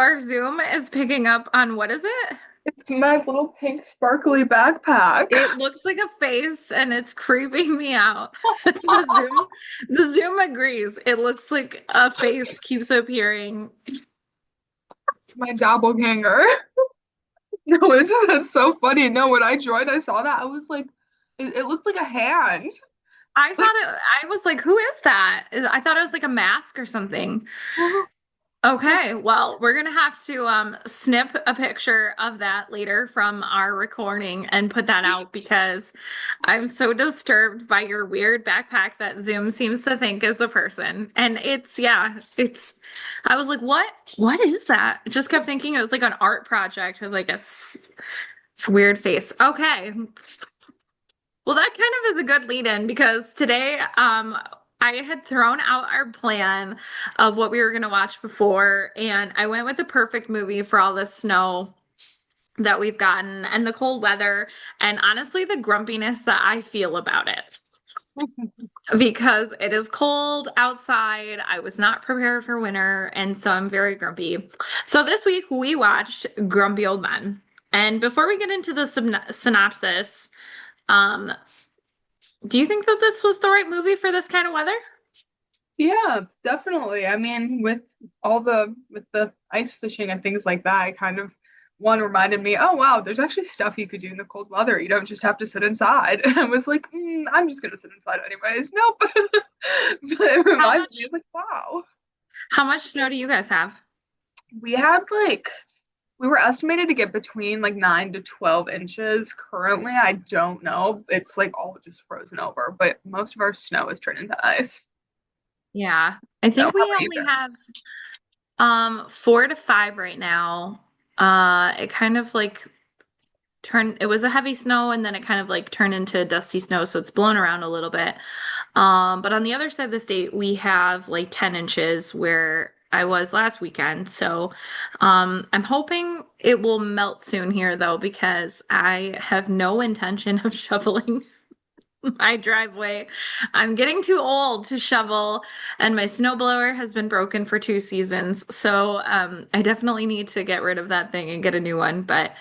our Zoom is picking up on what is it? It's my little pink sparkly backpack. It looks like a face and it's creeping me out. The Zoom agrees. It looks like a face keeps appearing. My doppelganger. No, that's so funny. No, when I joined, I saw that. I was like, it looked like a hand. I was like, who is that? I thought it was like a mask or something. So Okay, well, we're gonna have to snip a picture of that later from our recording and put that out because I'm so disturbed by your weird backpack that Zoom seems to think is a person. And I was like, what is that? I just kept thinking it was like an art project with like weird face. Okay. Well, that kind of is a good lead in because today, I had thrown out our plan of what we were going to watch before, and I went with the perfect movie for all the snow that we've gotten and the cold weather, and honestly, the grumpiness that I feel about it because it is cold outside. I was not prepared for winter, and so I'm very grumpy. So this week we watched Grumpy Old Men. And before we get into the synopsis, um, do you think that this was the right movie for this kind of weather? yeah, definitely. I mean, with the ice fishing and things like that, I kind of one reminded me, oh wow, there's actually stuff you could do in the cold weather. You don't just have to sit inside. And I was like, I'm just gonna sit inside anyways. Nope. But it How reminded me, much it's like, wow. how much snow do you guys have? We had like we were estimated to get between like 9 to 12 inches. Currently, I don't know. It's like all just frozen over, but most of our snow is turned into ice. Yeah. I So, how think we about you only have guys? 4 to 5 right now. It kind of like turned it was a heavy snow and then it kind of like turned into dusty snow, so it's blown around a little bit. But on the other side of the state, we have like 10 inches where I was last weekend. So I'm hoping it will melt soon here though, because I have no intention of shoveling my driveway. I'm getting too old to shovel, and my snowblower has been broken for 2 seasons. So I definitely need to get rid of that thing and get a new one. But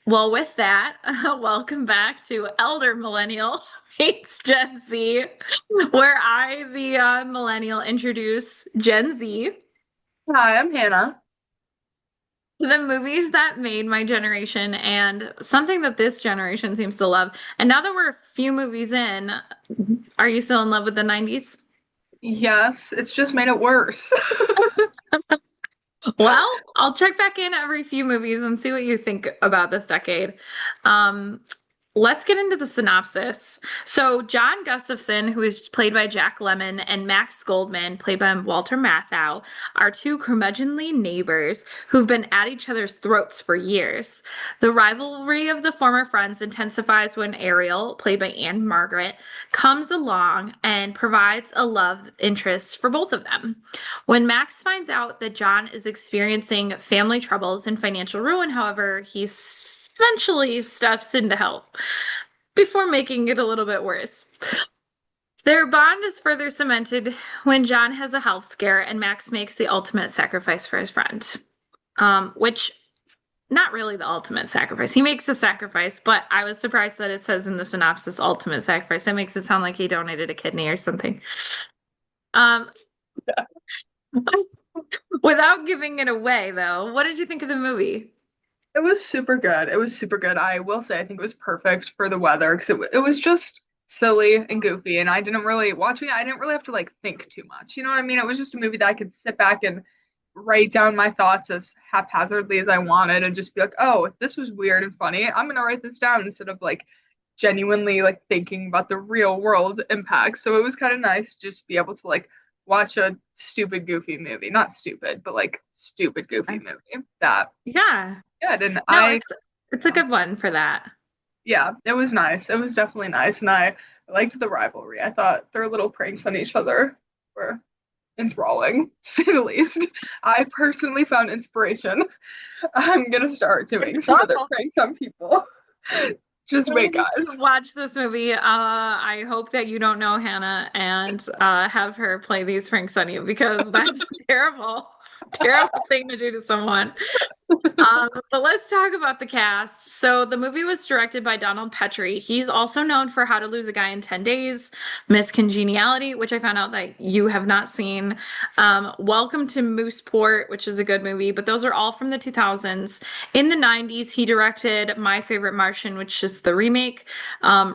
well, with that, welcome back to Elder Millennial Hates Gen Z, where I, the millennial, introduce Gen Z Hi, I'm Hannah. to the movies that made my generation and something that this generation seems to love. And now that we're a few movies in, are you still in love with the 90's? Yes, it's just made it worse. Well, I'll check back in every few movies and see what you think about this decade. Um, let's get into the synopsis. So, John Gustafson, who is played by Jack Lemmon, and Max Goldman, played by Walter Matthau, are two curmudgeonly neighbors who've been at each other's throats for years. The rivalry of the former friends intensifies when Ariel, played by Ann-Margret, comes along and provides a love interest for both of them. When Max finds out that John is experiencing family troubles and financial ruin, however, he eventually steps in to help before making it a little bit worse. Their bond is further cemented when John has a health scare and Max makes the ultimate sacrifice for his friend. Which, not really the ultimate sacrifice. He makes the sacrifice, but I was surprised that it says in the synopsis ultimate sacrifice. That makes it sound like he donated a kidney or something. Um, Without giving it away, though, what did you think of the movie? It was super good. It was super good. I will say I think it was perfect for the weather because it was just silly and goofy, and I didn't really watching it. I didn't really have to like think too much. You know what I mean? It was just a movie that I could sit back and write down my thoughts as haphazardly as I wanted and just be like, oh, this was weird and funny. I'm gonna write this down instead of like genuinely like thinking about the real world impacts. So it was kind of nice to just be able to like watch a stupid goofy movie. Not stupid, but like stupid goofy movie. That Yeah. good. And No, I it's a good one for that. yeah, it was nice. It was definitely nice. And I liked the rivalry. I thought their little pranks on each other were enthralling, to say the least. I personally found inspiration. I'm gonna start doing some of their pranks on people. Just We wait, need guys. to watch this movie. I hope that you don't know Hannah and have her play these pranks on you because that's terrible. Terrible thing to do to someone. But let's talk about the cast. So the movie was directed by Donald Petrie. He's also known for How to Lose a Guy in 10 Days, Miss Congeniality, which I found out that you have not seen. Welcome to Mooseport, which is a good movie, but those are all from the 2000s. In the 90s, he directed My Favorite Martian, which is the remake.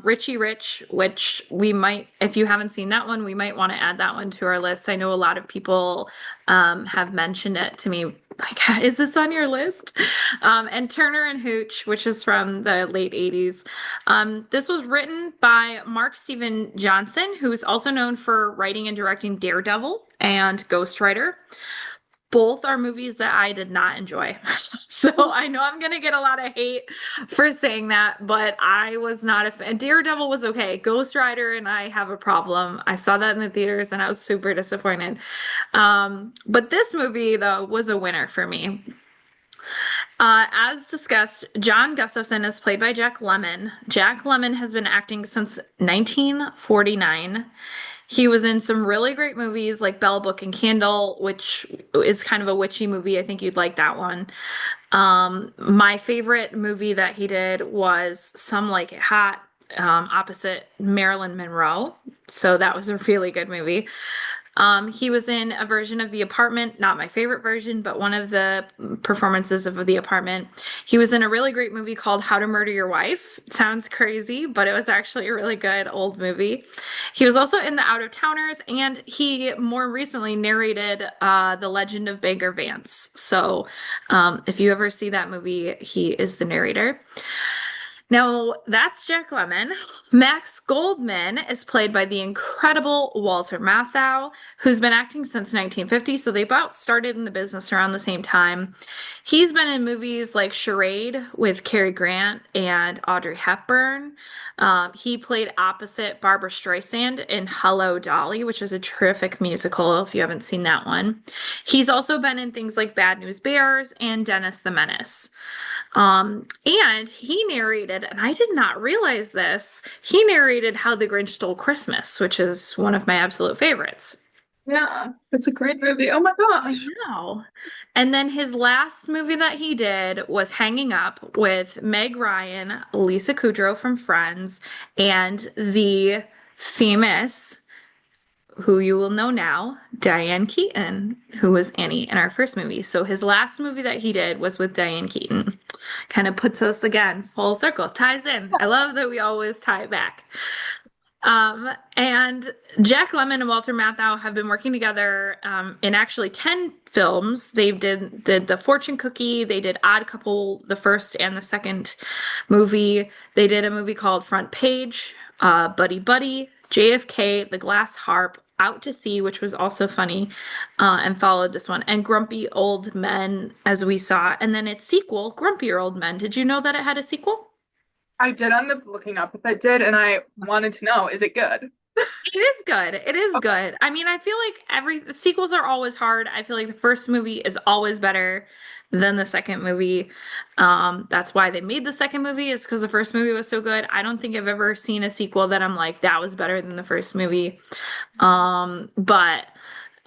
Richie Rich, which we might, if you haven't seen that one, we might want to add that one to our list. I know a lot of people have mentioned it to me. Like, is this on your list? And Turner and Hooch, which is from the late 80s. This was written by Mark Steven Johnson, who is also known for writing and directing Daredevil and Ghost Rider. Both are movies that I did not enjoy. So I know I'm gonna get a lot of hate for saying that, but I was not a fan. Daredevil was okay. Ghost Rider and I have a problem. I saw that in the theaters and I was super disappointed. But this movie, though, was a winner for me. As discussed, John Gustafson is played by Jack Lemmon. Jack Lemmon has been acting since 1949. He was in some really great movies like Bell, Book, and Candle, which is kind of a witchy movie. I think you'd like that one. My favorite movie that he did was Some Like It Hot, opposite Marilyn Monroe. So that was a really good movie. He was in a version of The Apartment, not my favorite version, but one of the performances of The Apartment. He was in a really great movie called How to Murder Your Wife. It sounds crazy, but it was actually a really good old movie. He was also in The Out of Towners, and he more recently narrated The Legend of Bagger Vance. So if you ever see that movie, he is the narrator. Now, that's Jack Lemmon. Max Goldman is played by the incredible Walter Matthau, who's been acting since 1950, so they about started in the business around the same time. He's been in movies like Charade with Cary Grant and Audrey Hepburn. He played opposite Barbara Streisand in Hello, Dolly, which is a terrific musical if you haven't seen that one. He's also been in things like Bad News Bears and Dennis the Menace. And he narrated, and I did not realize this, he narrated How the Grinch Stole Christmas, which is one of my absolute favorites. Yeah, it's a great movie. Oh my I gosh. know. And then his last movie that he did was Hanging Up with Meg Ryan, Lisa Kudrow from Friends, and the famous, who you will know now, Diane Keaton, who was Annie in our first movie. So his last movie that he did was with Diane Keaton. Kind of puts us again full circle, ties in. I love that we always tie it back. And Jack Lemmon and Walter Matthau have been working together in actually 10 films. They did The Fortune Cookie, they did Odd Couple, the first and the second movie. They did a movie called Front Page, Buddy Buddy, JFK, The Glass Harp, Out to Sea, which was also funny, and followed this one, and Grumpy Old Men, as we saw, and then its sequel, Grumpier Old Men. Did you know that it had a sequel? I did end up looking up if it did, and I wanted to know, is it good? It is good. It is Okay. good. I mean, I feel like the sequels are always hard. I feel like the first movie is always better than the second movie. That's why they made the second movie, is because the first movie was so good. I don't think I've ever seen a sequel that I'm like, that was better than the first movie. But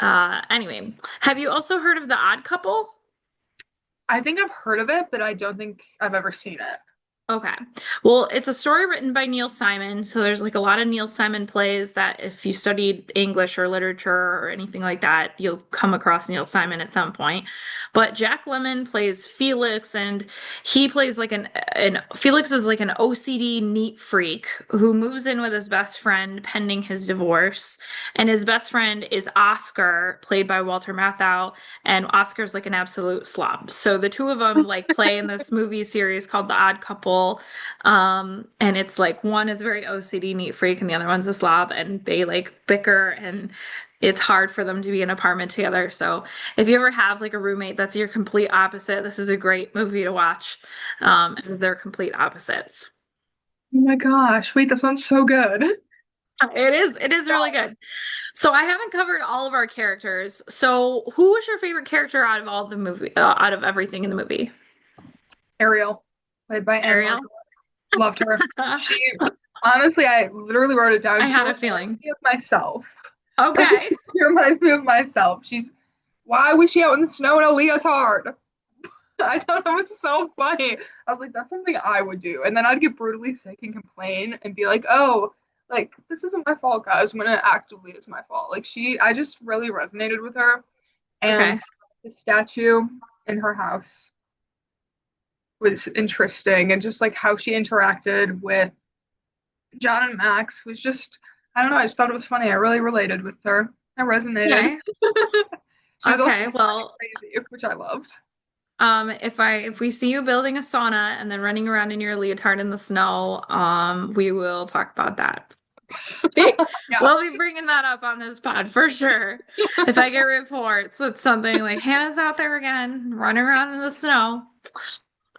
anyway, have you also heard of The Odd Couple? I think I've heard of it, but I don't think I've ever seen it. Okay. Well, it's a story written by Neil Simon. So there's like a lot of Neil Simon plays that if you studied English or literature or anything like that, you'll come across Neil Simon at some point. But Jack Lemmon plays Felix, and he plays like an Felix is like an OCD neat freak who moves in with his best friend pending his divorce. And his best friend is Oscar, played by Walter Matthau, and Oscar's like an absolute slob. So the two of them like play in this movie series called The Odd Couple. And it's like one is very OCD neat freak and the other one's a slob, and they like bicker, and it's hard for them to be in an apartment together. So if you ever have like a roommate that's your complete opposite, this is a great movie to watch, as they're complete opposites. Oh my gosh. Wait, that sounds so good. It is really good. So I haven't covered all of our characters. So who was your favorite character out of all the movie, out of everything in the movie? Ariel, played by Ariel? Ann-Margret. Loved her. She, honestly, I literally wrote it down. I She had a reminds feeling. me of myself. Okay. She reminds me of myself. She's Why was she out in the snow in a leotard? I thought it was so funny. I was like, that's something I would do. And then I'd get brutally sick and complain and be like, oh, like, this isn't my fault, guys, when it actively is my fault. Like, I just really resonated with her. And Okay. the statue in her house was interesting. And just like how she interacted with John and Max was just, I don't know, I just thought it was funny. I really related with her. I resonated. Okay. She was also Okay. Well, crazy, which I loved. if we see you building a sauna and then running around in your leotard in the snow, we will talk about that. Yeah. We'll be bringing that up on this pod for sure. If I get reports, it's something like Hannah's out there again, running around in the snow.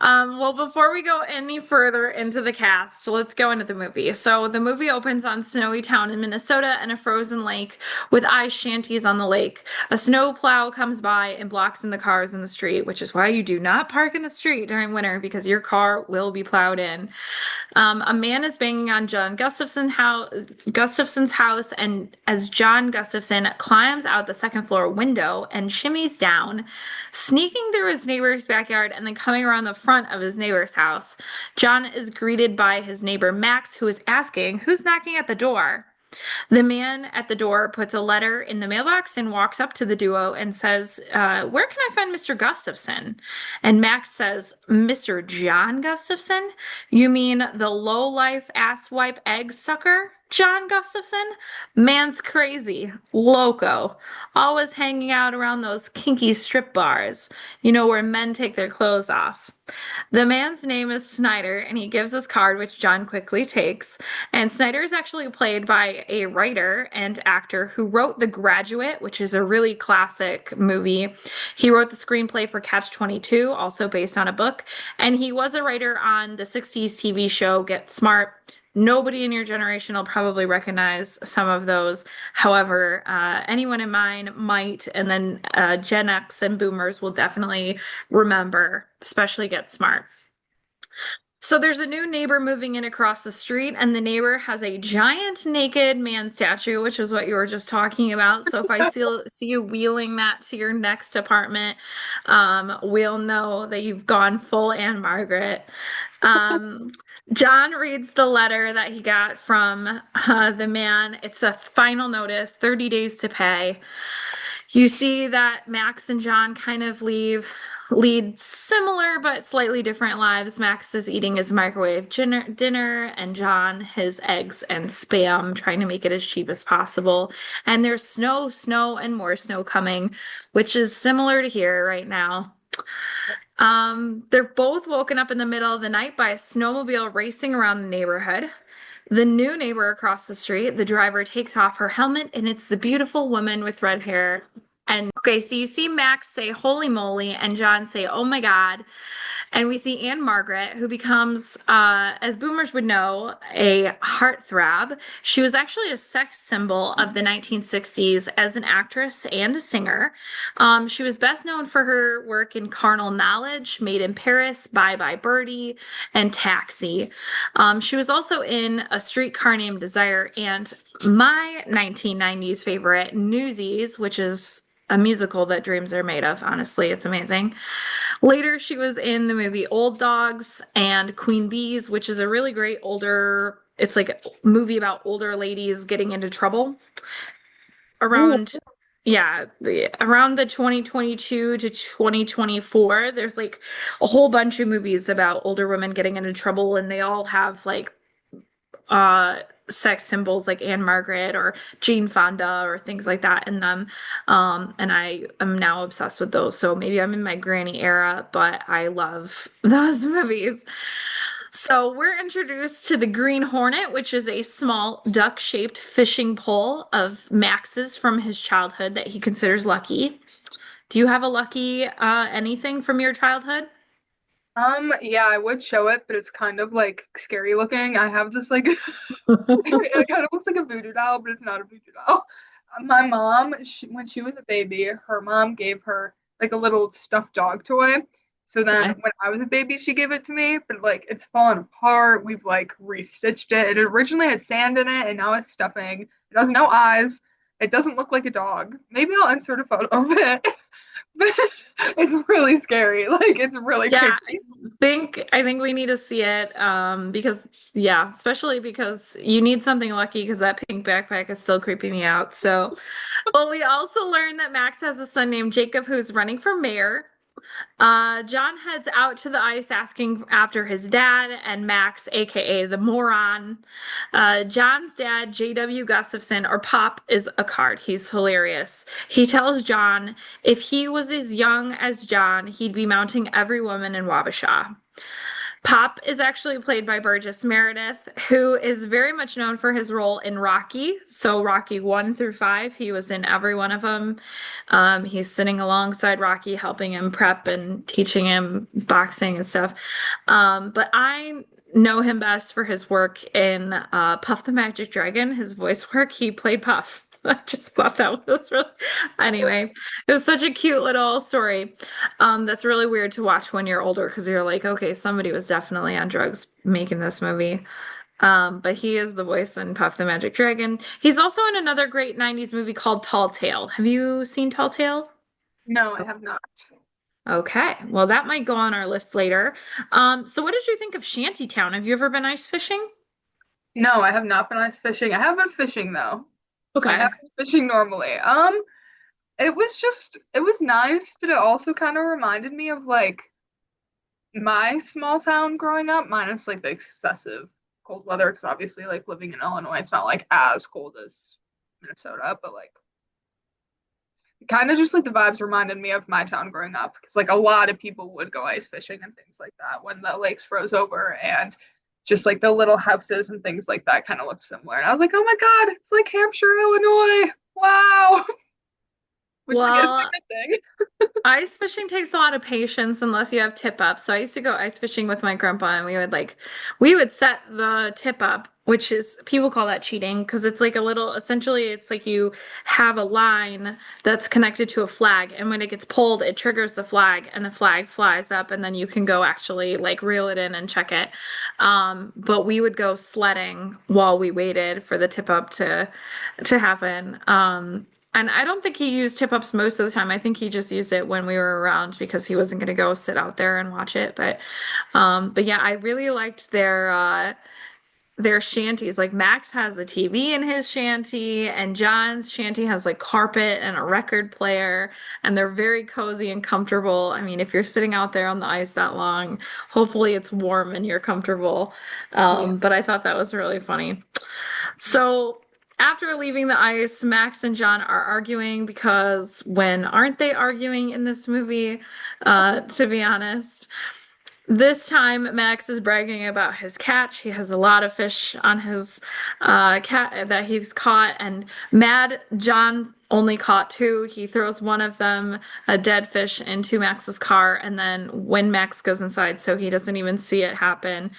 Well, before we go any further into the cast, let's go into the movie. So the movie opens on snowy town in Minnesota and a frozen lake with ice shanties on the lake. A snow plow comes by and blocks in the cars in the street, which is why you do not park in the street during winter because your car will be plowed in. A man is banging on Gustafson's house, and as John Gustafson climbs out the second floor window and shimmies down, sneaking through his neighbor's backyard and then coming around the front of his neighbor's house, John is greeted by his neighbor Max, who is asking, "Who's knocking at the door?" The man at the door puts a letter in the mailbox and walks up to the duo and says, "Where can I find Mr. Gustafson?" And Max says, "Mr. John Gustafson? You mean the low-life asswipe egg sucker? John Gustafson? Man's crazy, loco, always hanging out around those kinky strip bars, you know, where men take their clothes off." The man's name is Snyder, and he gives his card, which John quickly takes. And Snyder is actually played by a writer and actor who wrote The Graduate, which is a really classic movie. He wrote the screenplay for Catch 22, also based on a book. And he was a writer on the 60s TV show Get Smart. Nobody in your generation will probably recognize some of those. However, anyone in mine might, and then Gen X and boomers will definitely remember, especially Get Smart. So there's a new neighbor moving in across the street, and the neighbor has a giant naked man statue, which is what you were just talking about. So if I see you wheeling that to your next apartment, we'll know that you've gone full Ann-Margret. Um, John reads the letter that he got from the man. It's a final notice, 30 days to pay. You see that Max and John kind of lead similar but slightly different lives. Max is eating his microwave dinner, and John his eggs and spam, trying to make it as cheap as possible. And there's snow, and more snow coming, which is similar to here right now. They're both woken up in the middle of the night by a snowmobile racing around the neighborhood. The new neighbor across the street, the driver takes off her helmet, and it's the beautiful woman with red hair. And okay, so you see Max say "Holy moly," and John say "Oh my God." And we see Ann-Margret, who becomes, as boomers would know, a heartthrob. She was actually a sex symbol of the 1960s as an actress and a singer. She was best known for her work in Carnal Knowledge, Made in Paris, Bye Bye Birdie, and Taxi. She was also in A Streetcar Named Desire and my 1990s favorite, Newsies, which is a musical that dreams are made of. Honestly, it's amazing. Later, she was in the movie Old Dogs and Queen Bees, which is a really great it's like a movie about older ladies getting into trouble Ooh. around, yeah, around the 2022 to 2024. There's like a whole bunch of movies about older women getting into trouble, and they all have like uh sex symbols like Ann-Margret or Jane Fonda or things like that in them. And I am now obsessed with those. So maybe I'm in my granny era, but I love those movies. So we're introduced to the Green Hornet, which is a small duck-shaped fishing pole of Max's from his childhood that he considers lucky. Do you have a lucky anything from your childhood? Yeah, I would show it, but it's kind of like scary looking. I have this like it kind of looks like a voodoo doll, but it's not a voodoo doll. My mom, when she was a baby, her mom gave her like a little stuffed dog toy. So then Okay. when I was a baby, she gave it to me, but like it's fallen apart. We've like restitched it. It originally had sand in it, and now it's stuffing. It has no eyes. It doesn't look like a dog. Maybe I'll insert a photo of it. But it's really scary. Like it's really Yeah, creepy. I think we need to see it because yeah, especially because you need something lucky because that pink backpack is still creeping me out. So, well, we also learned that Max has a son named Jacob who's running for mayor. John heads out to the ice asking after his dad and Max, aka the moron. John's dad, J.W. Gustafson, or Pop, is a card. He's hilarious. He tells John if he was as young as John, he'd be mounting every woman in Wabasha. Pop is actually played by Burgess Meredith, who is very much known for his role in Rocky. So, Rocky 1 through 5, he was in every one of them. He's sitting alongside Rocky, helping him prep and teaching him boxing and stuff. But I know him best for his work in Puff the Magic Dragon, his voice work. He played Puff. I just thought that was really, anyway, it was such a cute little story. That's really weird to watch when you're older because you're like, okay, somebody was definitely on drugs making this movie. But he is the voice in Puff the Magic Dragon. He's also in another great 90's movie called Tall Tale. Have you seen Tall Tale? No, I have not. Okay, well, that might go on our list later. So what did you think of Shantytown? Have you ever been ice fishing? No, I have not been ice fishing. I have been fishing though. I have Okay. been fishing normally. It was nice, but it also kind of reminded me of like my small town growing up, minus like the excessive cold weather, because obviously like living in Illinois, it's not like as cold as Minnesota, but like kind of just like the vibes reminded me of my town growing up, because like a lot of people would go ice fishing and things like that when the lakes froze over, and just like the little houses and things like that kind of looked similar. And I was like, oh my God, it's like Hampshire, Illinois. Wow. Which like is a Well, good thing. ice fishing takes a lot of patience unless you have tip up. So I used to go ice fishing with my grandpa and we would set the tip up, which is people call that cheating because it's like a little essentially it's like you have a line that's connected to a flag and when it gets pulled it triggers the flag and the flag flies up and then you can go actually like reel it in and check it. But we would go sledding while we waited for the tip up to happen. And I don't think he used tip ups most of the time. I think he just used it when we were around because he wasn't going to go sit out there and watch it. But yeah, I really liked their shanties. Like Max has a TV in his shanty, and John's shanty has like carpet and a record player, and they're very cozy and comfortable. I mean, if you're sitting out there on the ice that long, hopefully it's warm and you're comfortable. Yeah. But I thought that was really funny. So after leaving the ice, Max and John are arguing because when aren't they arguing in this movie? To be honest. This time, Max is bragging about his catch. He has a lot of fish on his cat that he's caught, and Mad John only caught two. He throws one of them, a dead fish, into Max's car, and then when Max goes inside, so he doesn't even see it happen,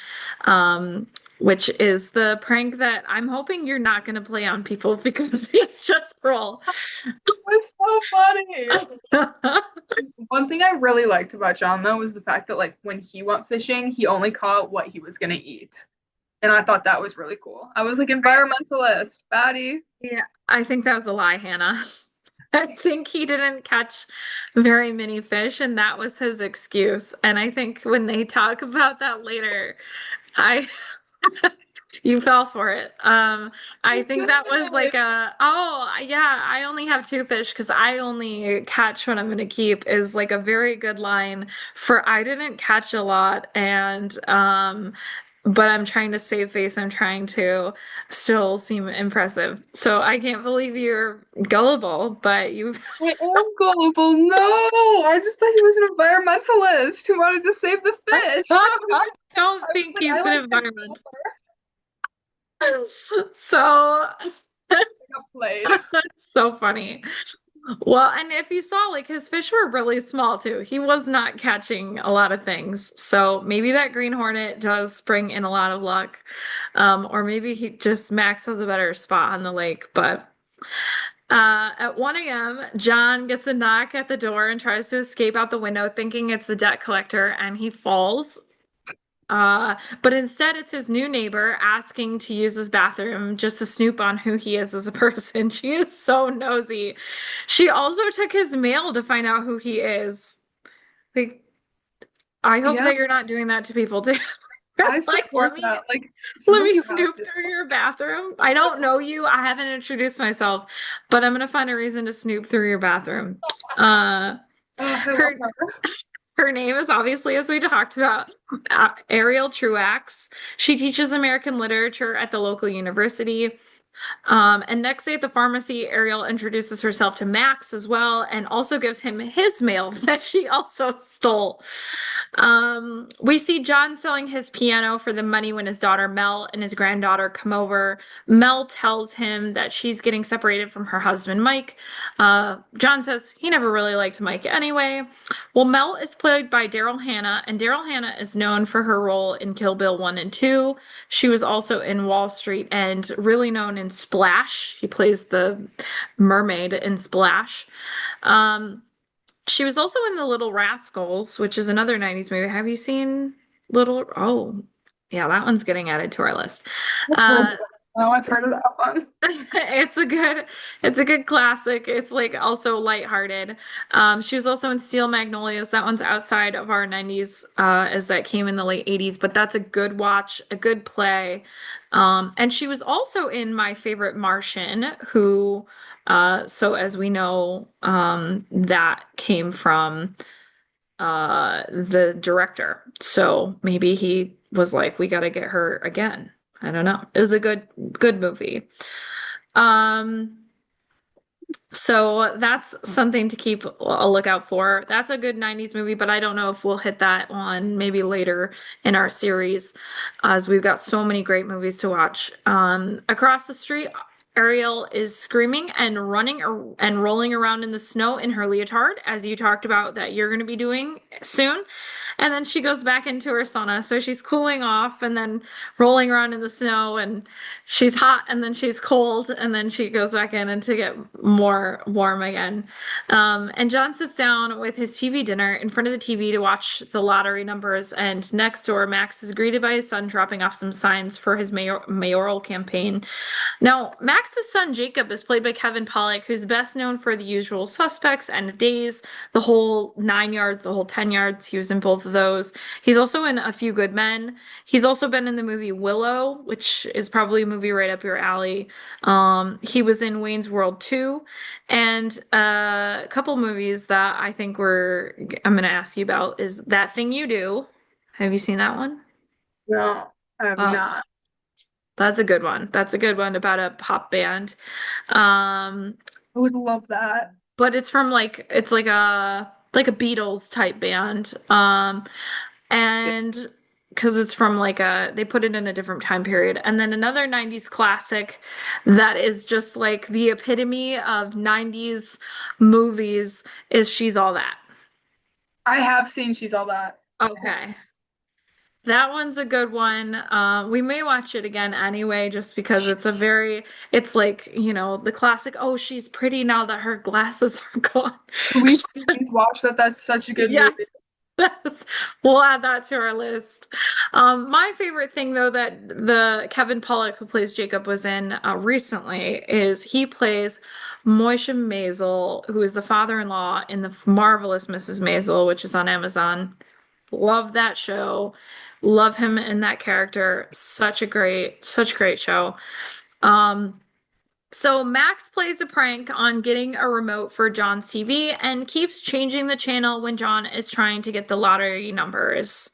which is the prank that I'm hoping you're not going to play on people because it's just cruel. It was so funny. One thing I really liked about John though was the fact that like when he went fishing, he only caught what he was gonna eat. And I thought that was really cool. I was like environmentalist, baddie. Yeah, I think that was a lie, Hannah. I think he didn't catch very many fish, and that was his excuse. And I think when they talk about that later, I you fell for it. I I think that was did. like oh yeah, I only have two fish because I only catch what I'm gonna keep is like a very good line for I didn't catch a lot and but I'm trying to save face. I'm trying to still seem impressive. So I can't believe you're gullible, but you I am gullible. No, I just thought he was an environmentalist who wanted to save the fish. don't I was think like, I he's an like his environment. color. So I got played. that's so funny. Well, and if you saw, like his fish were really small too. He was not catching a lot of things. So maybe that Green Hornet does bring in a lot of luck. Or maybe he just Max has a better spot on the lake. But at 1 a.m., John gets a knock at the door and tries to escape out the window, thinking it's the debt collector, and he falls. But instead, it's his new neighbor asking to use his bathroom just to snoop on who he is as a person. She is so nosy. She also took his mail to find out who he is. Like, I hope Yeah, that you're not doing that to people too. I Like, support that. Like let sometimes me you have snoop to. through your bathroom. I don't know you. I haven't introduced myself, but I'm gonna find a reason to snoop through your bathroom. Uh, Oh, I love her her. her name is obviously, as we talked about, Ariel Truax. She teaches American literature at the local university. And next day at the pharmacy, Ariel introduces herself to Max as well and also gives him his mail that she also stole. We see John selling his piano for the money when his daughter Mel and his granddaughter come over. Mel tells him that she's getting separated from her husband Mike. John says he never really liked Mike anyway. Well, Mel is played by Daryl Hannah, and Daryl Hannah is known for her role in Kill Bill 1 and 2. She was also in Wall Street and really known in Splash. She plays the mermaid in Splash. Um, she was also in The Little Rascals, which is another 90's movie. Have you seen Little? Oh, yeah, that one's getting added to our list. Uh, Oh, I've heard of that one. it's a good, it's a good classic. It's like also lighthearted. She was also in Steel Magnolias. That one's outside of our 90's, as that came in the late 80's, but that's a good watch, a good play. And she was also in My Favorite Martian, who, so as we know, that came from the director. So maybe he was like, we got to get her again. I don't know. It was a good movie. Um, so that's something to keep a lookout for. That's a good 90's movie, but I don't know if we'll hit that on maybe later in our series, as we've got so many great movies to watch. Across the street, Ariel is screaming and running and rolling around in the snow in her leotard, as you talked about that you're going to be doing soon. And then she goes back into her sauna. So she's cooling off and then rolling around in the snow, and she's hot and then she's cold and then she goes back in and to get more warm again. And John sits down with his TV dinner in front of the TV to watch the lottery numbers. And next door, Max is greeted by his son dropping off some signs for his mayoral campaign. Now, Max's son Jacob is played by Kevin Pollak, who's best known for The Usual Suspects, End of Days, the whole 9 yards, the whole 10 yards. He was in both of those. He's also in A Few Good Men. He's also been in the movie Willow, which is probably a movie right up your alley. He was in Wayne's World 2, and a couple movies that I think I'm going to ask you about is That Thing You Do. Have you seen that one? No, I have Oh, not. that's a good one. That's a good one about a pop band. Um, I would love that. but it's from it's like a Beatles type band. Yeah. And because it's from they put it in a different time period. And then another 90's classic that is just like the epitome of 90's movies is She's All That. I have seen She's All That. Okay. That one's a good one. We may watch it again anyway, just because it's like, the classic, oh, she's pretty now that her glasses are gone. Please watch that. That's such a good Yeah, movie. that's, we'll add that to our list. My favorite thing, though, that the Kevin Pollak, who plays Jacob, was in recently is he plays Moishe Maisel, who is the father-in-law in the marvelous Mrs. Maisel, which is on Amazon. Love that show. Love him in that character. Such a great show. Um, so Max plays a prank on getting a remote for John's TV and keeps changing the channel when John is trying to get the lottery numbers.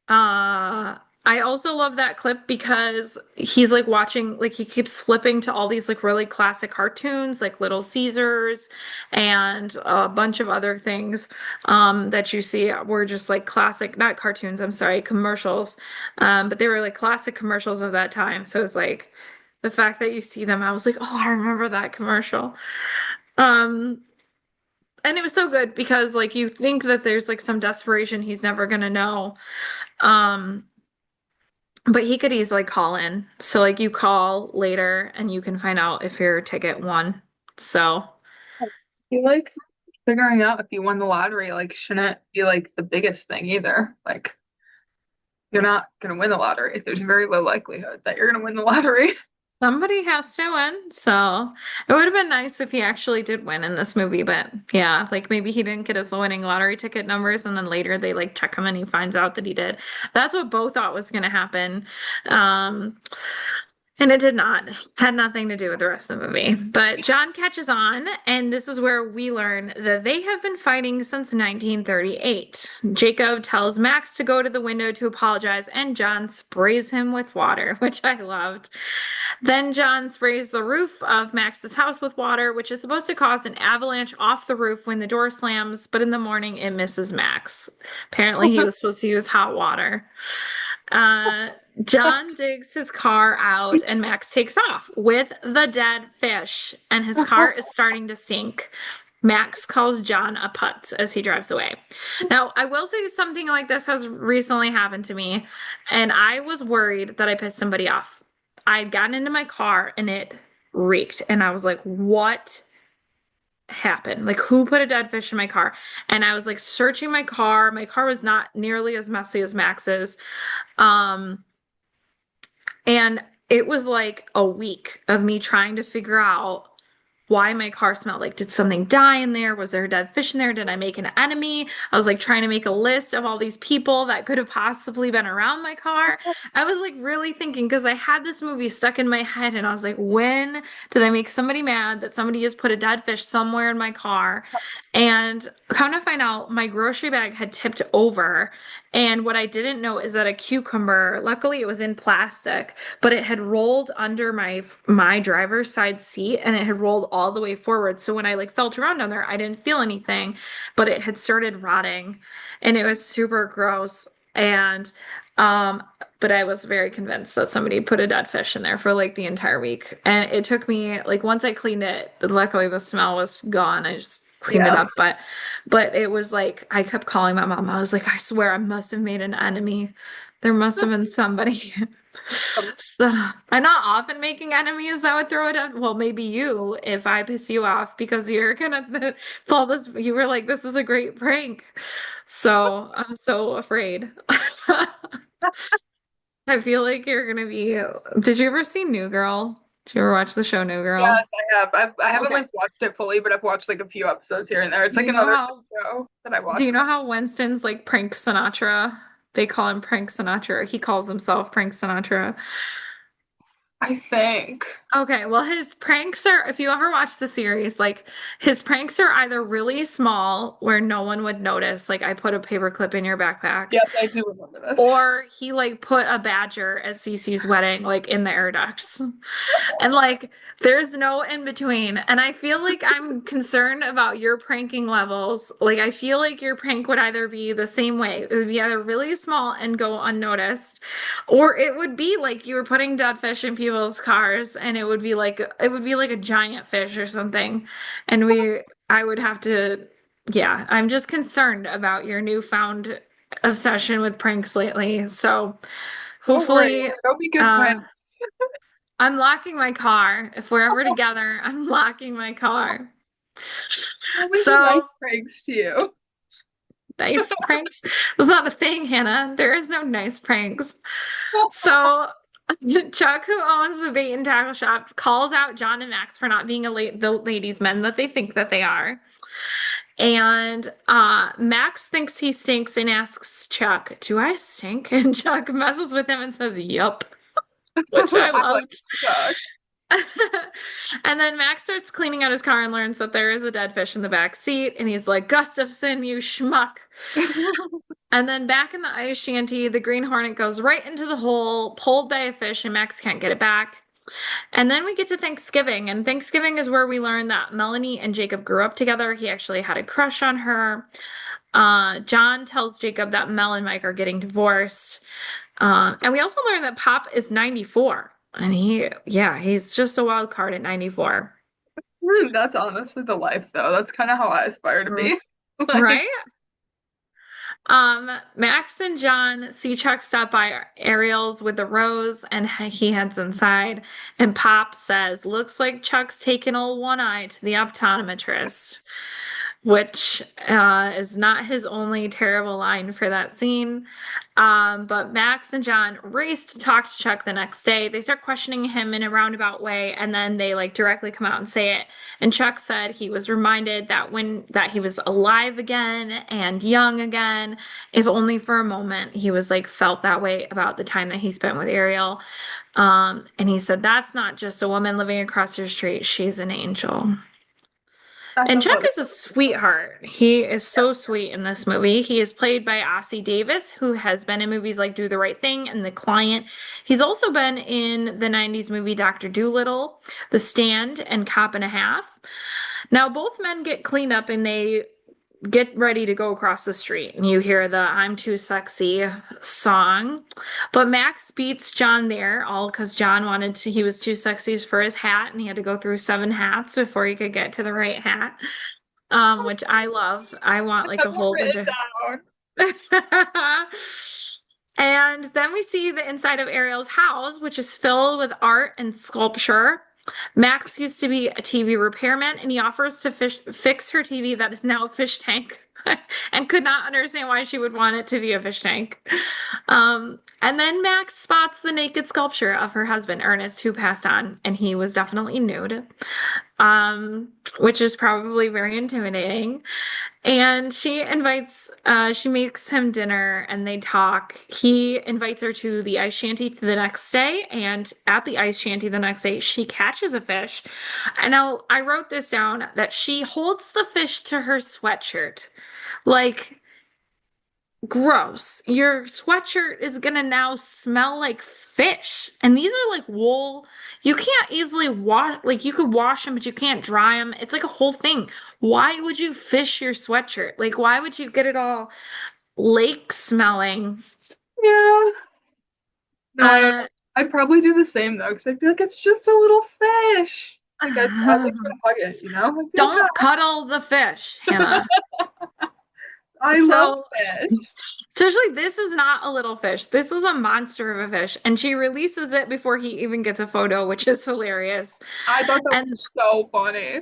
Uh, I also love that clip because he's like watching, like he keeps flipping to all these like really classic cartoons, like Little Caesars and a bunch of other things that you see were just like classic, not cartoons, I'm sorry, commercials. But they were like classic commercials of that time. So it's like the fact that you see them, I was like, oh, I remember that commercial. Um, and it was so good because like you think that there's like some desperation he's never gonna know. Um, but he could easily call in. So like you call later and you can find out if your ticket won. So I feel like figuring out if you won the lottery like shouldn't be like the biggest thing either. Like you're not gonna win the lottery. There's a very low likelihood that you're gonna win the lottery. Somebody has to win, so it would have been nice if he actually did win in this movie, but yeah, like maybe he didn't get his winning lottery ticket numbers, and then later they like check him and he finds out that he did. That's what Bo thought was going to happen. Um, and it did not. Had nothing to do with the rest of the movie. But John catches on, and this is where we learn that they have been fighting since 1938. Jacob tells Max to go to the window to apologize, and John sprays him with water, which I loved. Then John sprays the roof of Max's house with water, which is supposed to cause an avalanche off the roof when the door slams, but in the morning it misses Max. Apparently, he was supposed to use hot water. Uh, John digs his car out and Max takes off with the dead fish, and his car is starting to sink. Max calls John a putz as he drives away. Now, I will say something like this has recently happened to me, and I was worried that I pissed somebody off. I'd gotten into my car and it reeked, and I was like, what happened? Like, who put a dead fish in my car? And I was like searching my car. My car was not nearly as messy as Max's. Um, and it was like a week of me trying to figure out why my car smelled like, did something die in there? Was there a dead fish in there? Did I make an enemy? I was like trying to make a list of all these people that could have possibly been around my car. I was like really thinking because I had this movie stuck in my head and I was like, when did I make somebody mad that somebody has put a dead fish somewhere in my car? And come to find out, my grocery bag had tipped over. And what I didn't know is that a cucumber, luckily it was in plastic, but it had rolled under my driver's side seat and it had rolled all the way forward. So when I like felt around on there, I didn't feel anything, but it had started rotting and it was super gross. And um but I was very convinced that somebody put a dead fish in there for like the entire week. And it took me like once I cleaned it, luckily the smell was gone. I just cleaned it Yeah. up, but it was like I kept calling my mom. I was like, I swear I must have made an enemy. There must have been somebody. So I'm not often making enemies that would throw it out. Well, maybe you if I piss you off because you're gonna pull this. You were like, this is a great prank. So I'm so afraid. I feel like you're gonna be. Did you ever see New Girl? Did you ever watch the show New Girl? Yes, I have. I haven't Okay. like watched it fully, but I've watched like a few episodes here and there. It's Do like you know another how type of show that I Do watch. you know how Winston's like Prank Sinatra? They call him Prank Sinatra. He calls himself Prank Sinatra. I think. Okay, well, his pranks are, if you ever watch the series, like his pranks are either really small where no one would notice, like I put a paper clip in your backpack, Yes, I do remember this. or he like put a badger at Cece's wedding, like in the air ducts. And like there's no in between. And I feel like I'm concerned about your pranking levels. Like I feel like your prank would either be the same way. It would be either really small and go unnoticed, or it would be like you were putting dead fish in people's cars and it would be like a giant fish or something. And I would have to yeah, I'm just concerned about your newfound obsession with pranks lately. So Don't worry, hopefully they'll be good uh pranks. I'm locking my car. If we're ever together, I'm locking my car. They'll be nice So, pranks to you. nice pranks. That's not a thing, Hannah. There is no nice pranks. So, Chuck, who owns the bait and tackle shop, calls out John and Max for not being the ladies' men that they think that they are. And Max thinks he stinks and asks Chuck, "Do I stink?" And Chuck messes with him and says, "Yup," which I I like loved. Chuck. And then Max starts cleaning out his car and learns that there is a dead fish in the back seat. And he's like, Gustafson, you schmuck. And then back in the ice shanty, the Green Hornet goes right into the hole, pulled by a fish, and Max can't get it back. And then we get to Thanksgiving. And Thanksgiving is where we learn that Melanie and Jacob grew up together. He actually had a crush on her. John tells Jacob that Mel and Mike are getting divorced. And we also learn that Pop is 94. And he's just a wild card at 94. That's honestly the life, though. That's kind of how I aspire to be. Like, Right? Max and John see Chuck stop by Ariel's with the rose and he heads inside. And Pop says, looks like Chuck's taken old one eye to the optometrist. which is not his only terrible line for that scene. But Max and John race to talk to Chuck the next day. They start questioning him in a roundabout way, and then they like directly come out and say it. And Chuck said he was reminded that he was alive again and young again, if only for a moment. He was like felt that way about the time that he spent with Ariel. And he said, "That's not just a woman living across your street. She's an angel." I And thought that Chuck was is a sweetheart. He is so sweet in this movie. He is played by Ossie Davis, who has been in movies like Do the Right Thing and The Client. He's also been in the 90s movie Dr. Dolittle, The Stand, and Cop and a Half. Now, both men get cleaned up and they get ready to go across the street, and you hear the "I'm Too Sexy" song. But Max beats John there, all because he was too sexy for his hat, and he had to go through 7 hats before he could get to the right hat, which I love. I want I like have a it whole bunch written of. down. And then we see the inside of Ariel's house, which is filled with art and sculpture. Max used to be a TV repairman, and he offers to fix her TV that is now a fish tank, and could not understand why she would want it to be a fish tank. And then Max spots the naked sculpture of her husband, Ernest, who passed on, and he was definitely nude, which is probably very intimidating. And she makes him dinner and they talk. He invites her to the ice shanty the next day. And at the ice shanty the next day, she catches a fish. And now I wrote this down that she holds the fish to her sweatshirt. Like, gross. Your sweatshirt is gonna now smell like fish. And these are like wool. You can't easily wash, like, you could wash them, but you can't dry them. It's like a whole thing. Why would you fish your sweatshirt? Like, why would you get it all lake smelling? Yeah. No, Uh, I'd probably do the same though, because I feel like it's just a little fish. Like I'd like to hug it, you know? I'd be like, don't cuddle the fish, Hannah. I love So, fish. especially this is not a little fish. This was a monster of a fish, and she releases it before he even gets a photo, which is hilarious. I thought that And was so funny.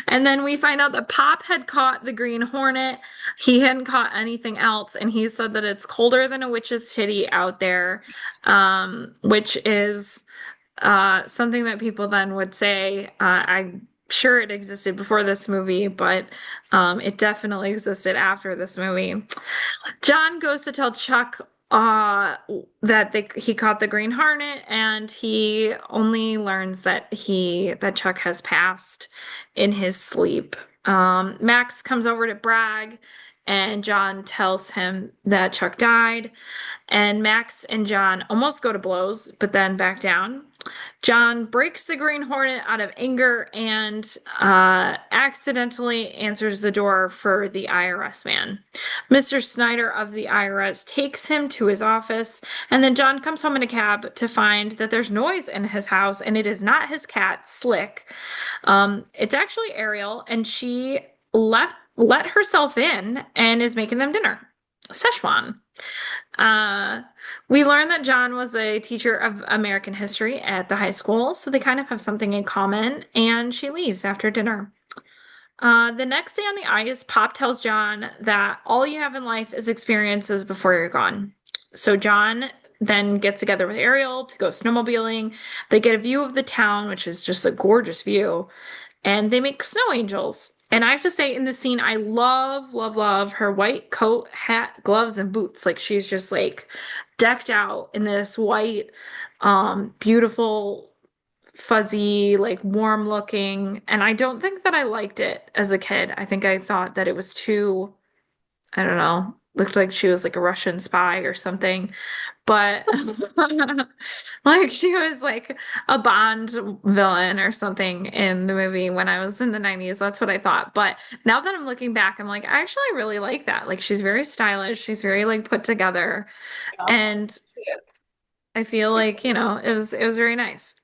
and then we find out that Pop had caught the Green Hornet. He hadn't caught anything else, and he said that it's colder than a witch's titty out there, which is something that people then would say. I'm sure it existed before this movie, but it definitely existed after this movie. John goes to tell Chuck that he caught the Green Hornet, and he only learns that Chuck has passed in his sleep. Max comes over to brag, and John tells him that Chuck died, and Max and John almost go to blows, but then back down. John breaks the Green Hornet out of anger and accidentally answers the door for the IRS man. Mr. Snyder of the IRS takes him to his office, and then John comes home in a cab to find that there's noise in his house, and it is not his cat, Slick. It's actually Ariel, and she let herself in and is making them dinner. Szechuan. Uh, we learn that John was a teacher of American history at the high school, so they kind of have something in common, and she leaves after dinner. The next day on the ice, Pop tells John that all you have in life is experiences before you're gone. So John then gets together with Ariel to go snowmobiling. They get a view of the town, which is just a gorgeous view, and they make snow angels. And I have to say, in this scene, I love, love, love her white coat, hat, gloves, and boots. Like she's just like decked out in this white, beautiful, fuzzy, like warm looking. And I don't think that I liked it as a kid. I think I thought that it was too, I don't know, looked like she was like a Russian spy or something. But like she was like a Bond villain or something in the movie when I was in the 90s. That's what I thought. But now that I'm looking back, I'm like, I actually really like that. Like she's very stylish, she's very like put together. Yeah. And I feel like, it was very nice.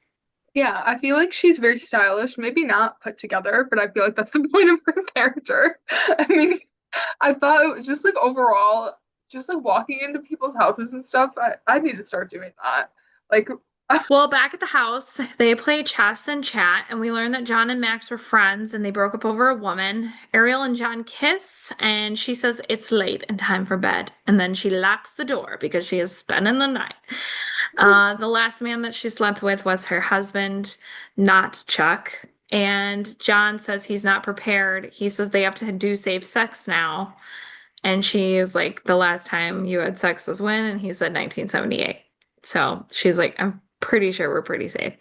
Yeah, I feel like she's very stylish, maybe not put together, but I feel like that's the point of her character. I mean, I thought it was just like overall, just like walking into people's houses and stuff. I need to start doing that. Like Well, back at the house, they play chess and chat, and we learn that John and Max were friends and they broke up over a woman. Ariel and John kiss, and she says it's late and time for bed. And then she locks the door because she is spending the night. The last man that she slept with was her husband, not Chuck. And John says he's not prepared. He says they have to do safe sex now. And she is like, the last time you had sex was when? And he said 1978. So she's like, I'm pretty sure we're pretty safe.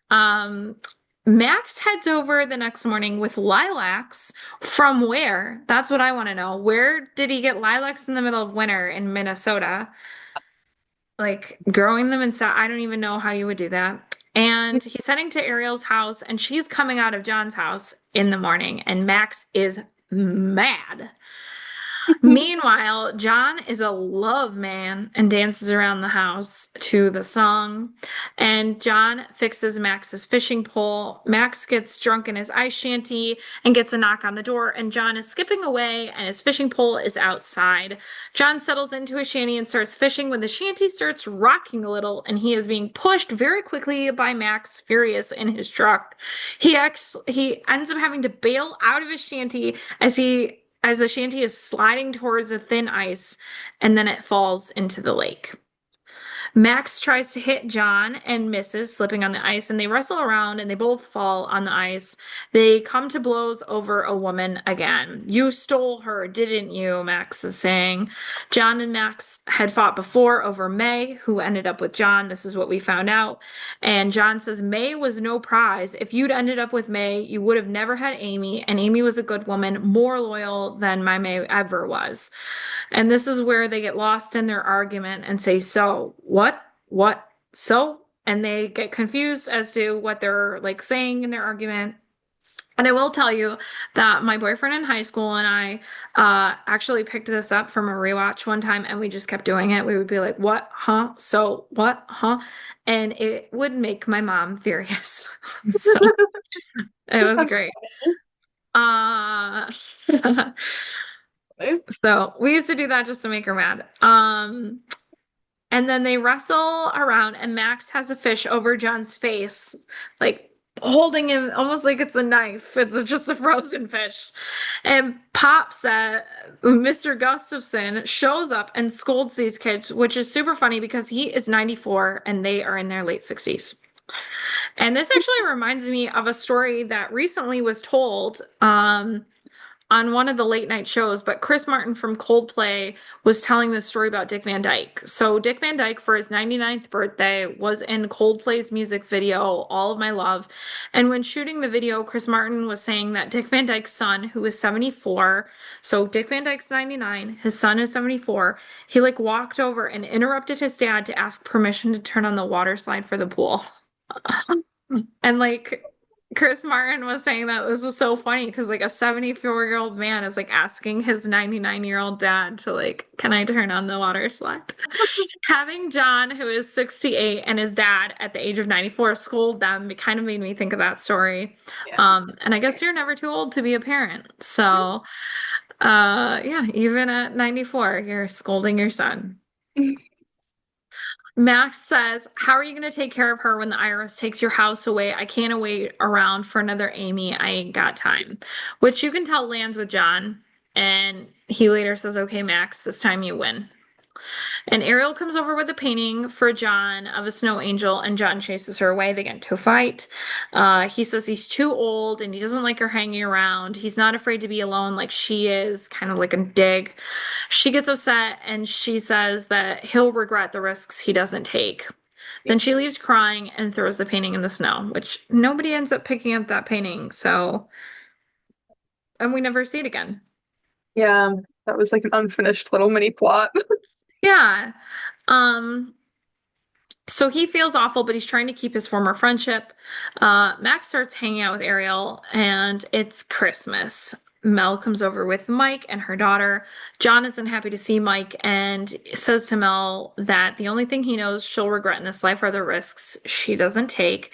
Um, Max heads over the next morning with lilacs. From where? That's what I want to know. Where did he get lilacs in the middle of winter in Minnesota? Like growing them inside. I don't even know how you would do that. And he's heading to Ariel's house, and she's coming out of John's house in the morning, and Max is mad. Meanwhile, John is a love man and dances around the house to the song. And John fixes Max's fishing pole. Max gets drunk in his ice shanty and gets a knock on the door. And John is skipping away, and his fishing pole is outside. John settles into his shanty and starts fishing when the shanty starts rocking a little, and he is being pushed very quickly by Max, furious in his truck. He ends up having to bail out of his shanty as the shanty is sliding towards the thin ice, and then it falls into the lake. Max tries to hit John and misses, slipping on the ice, and they wrestle around and they both fall on the ice. They come to blows over a woman again. You stole her, didn't you? Max is saying. John and Max had fought before over May, who ended up with John. This is what we found out. And John says, May was no prize. If you'd ended up with May, you would have never had Amy, and Amy was a good woman, more loyal than my May ever was. And this is where they get lost in their argument and say, so what? What? So? And they get confused as to what they're like saying in their argument. And I will tell you that my boyfriend in high school and I actually picked this up from a rewatch one time, and we just kept doing it. We would be like, what? Huh? So what? Huh? And it would make my mom furious. So it was That's great. Uh, funny. so we used to do that just to make her mad. And then they wrestle around, and Max has a fish over John's face, like holding him almost like it's a knife. It's just a frozen fish. And Pop said Mr. Gustafson shows up and scolds these kids, which is super funny because he is 94 and they are in their late 60s. And this actually reminds me of a story that recently was told. On one of the late night shows, but Chris Martin from Coldplay was telling this story about Dick Van Dyke. So Dick Van Dyke, for his 99th birthday, was in Coldplay's music video, All of My Love. And when shooting the video, Chris Martin was saying that Dick Van Dyke's son, who is 74, so Dick Van Dyke's 99, his son is 74, he like walked over and interrupted his dad to ask permission to turn on the water slide for the pool. And like Chris Martin was saying that this was so funny because like a 74-year-old man is like asking his 99-year-old dad to like, can I turn on the water slide? Having John, who is 68, and his dad at the age of 94 scold them, it kind of made me think of that story. Yeah. And I guess you're never too old to be a parent. So yeah, even at 94, you're scolding your son. Max says, how are you going to take care of her when the IRS takes your house away? I can't wait around for another Amy. I ain't got time. Which you can tell lands with John. And he later says, okay, Max, this time you win. And Ariel comes over with a painting for John of a snow angel, and John chases her away. They get into a fight. He says he's too old and he doesn't like her hanging around. He's not afraid to be alone like she is, kind of like a dig. She gets upset and she says that he'll regret the risks he doesn't take. Then she leaves crying and throws the painting in the snow, which nobody ends up picking up that painting. So, and we never see it again. Yeah, that was like an unfinished little mini plot. Yeah. Um, So he feels awful, but he's trying to keep his former friendship. Max starts hanging out with Ariel, and it's Christmas. Mel comes over with Mike and her daughter. John isn't happy to see Mike and says to Mel that the only thing he knows she'll regret in this life are the risks she doesn't take.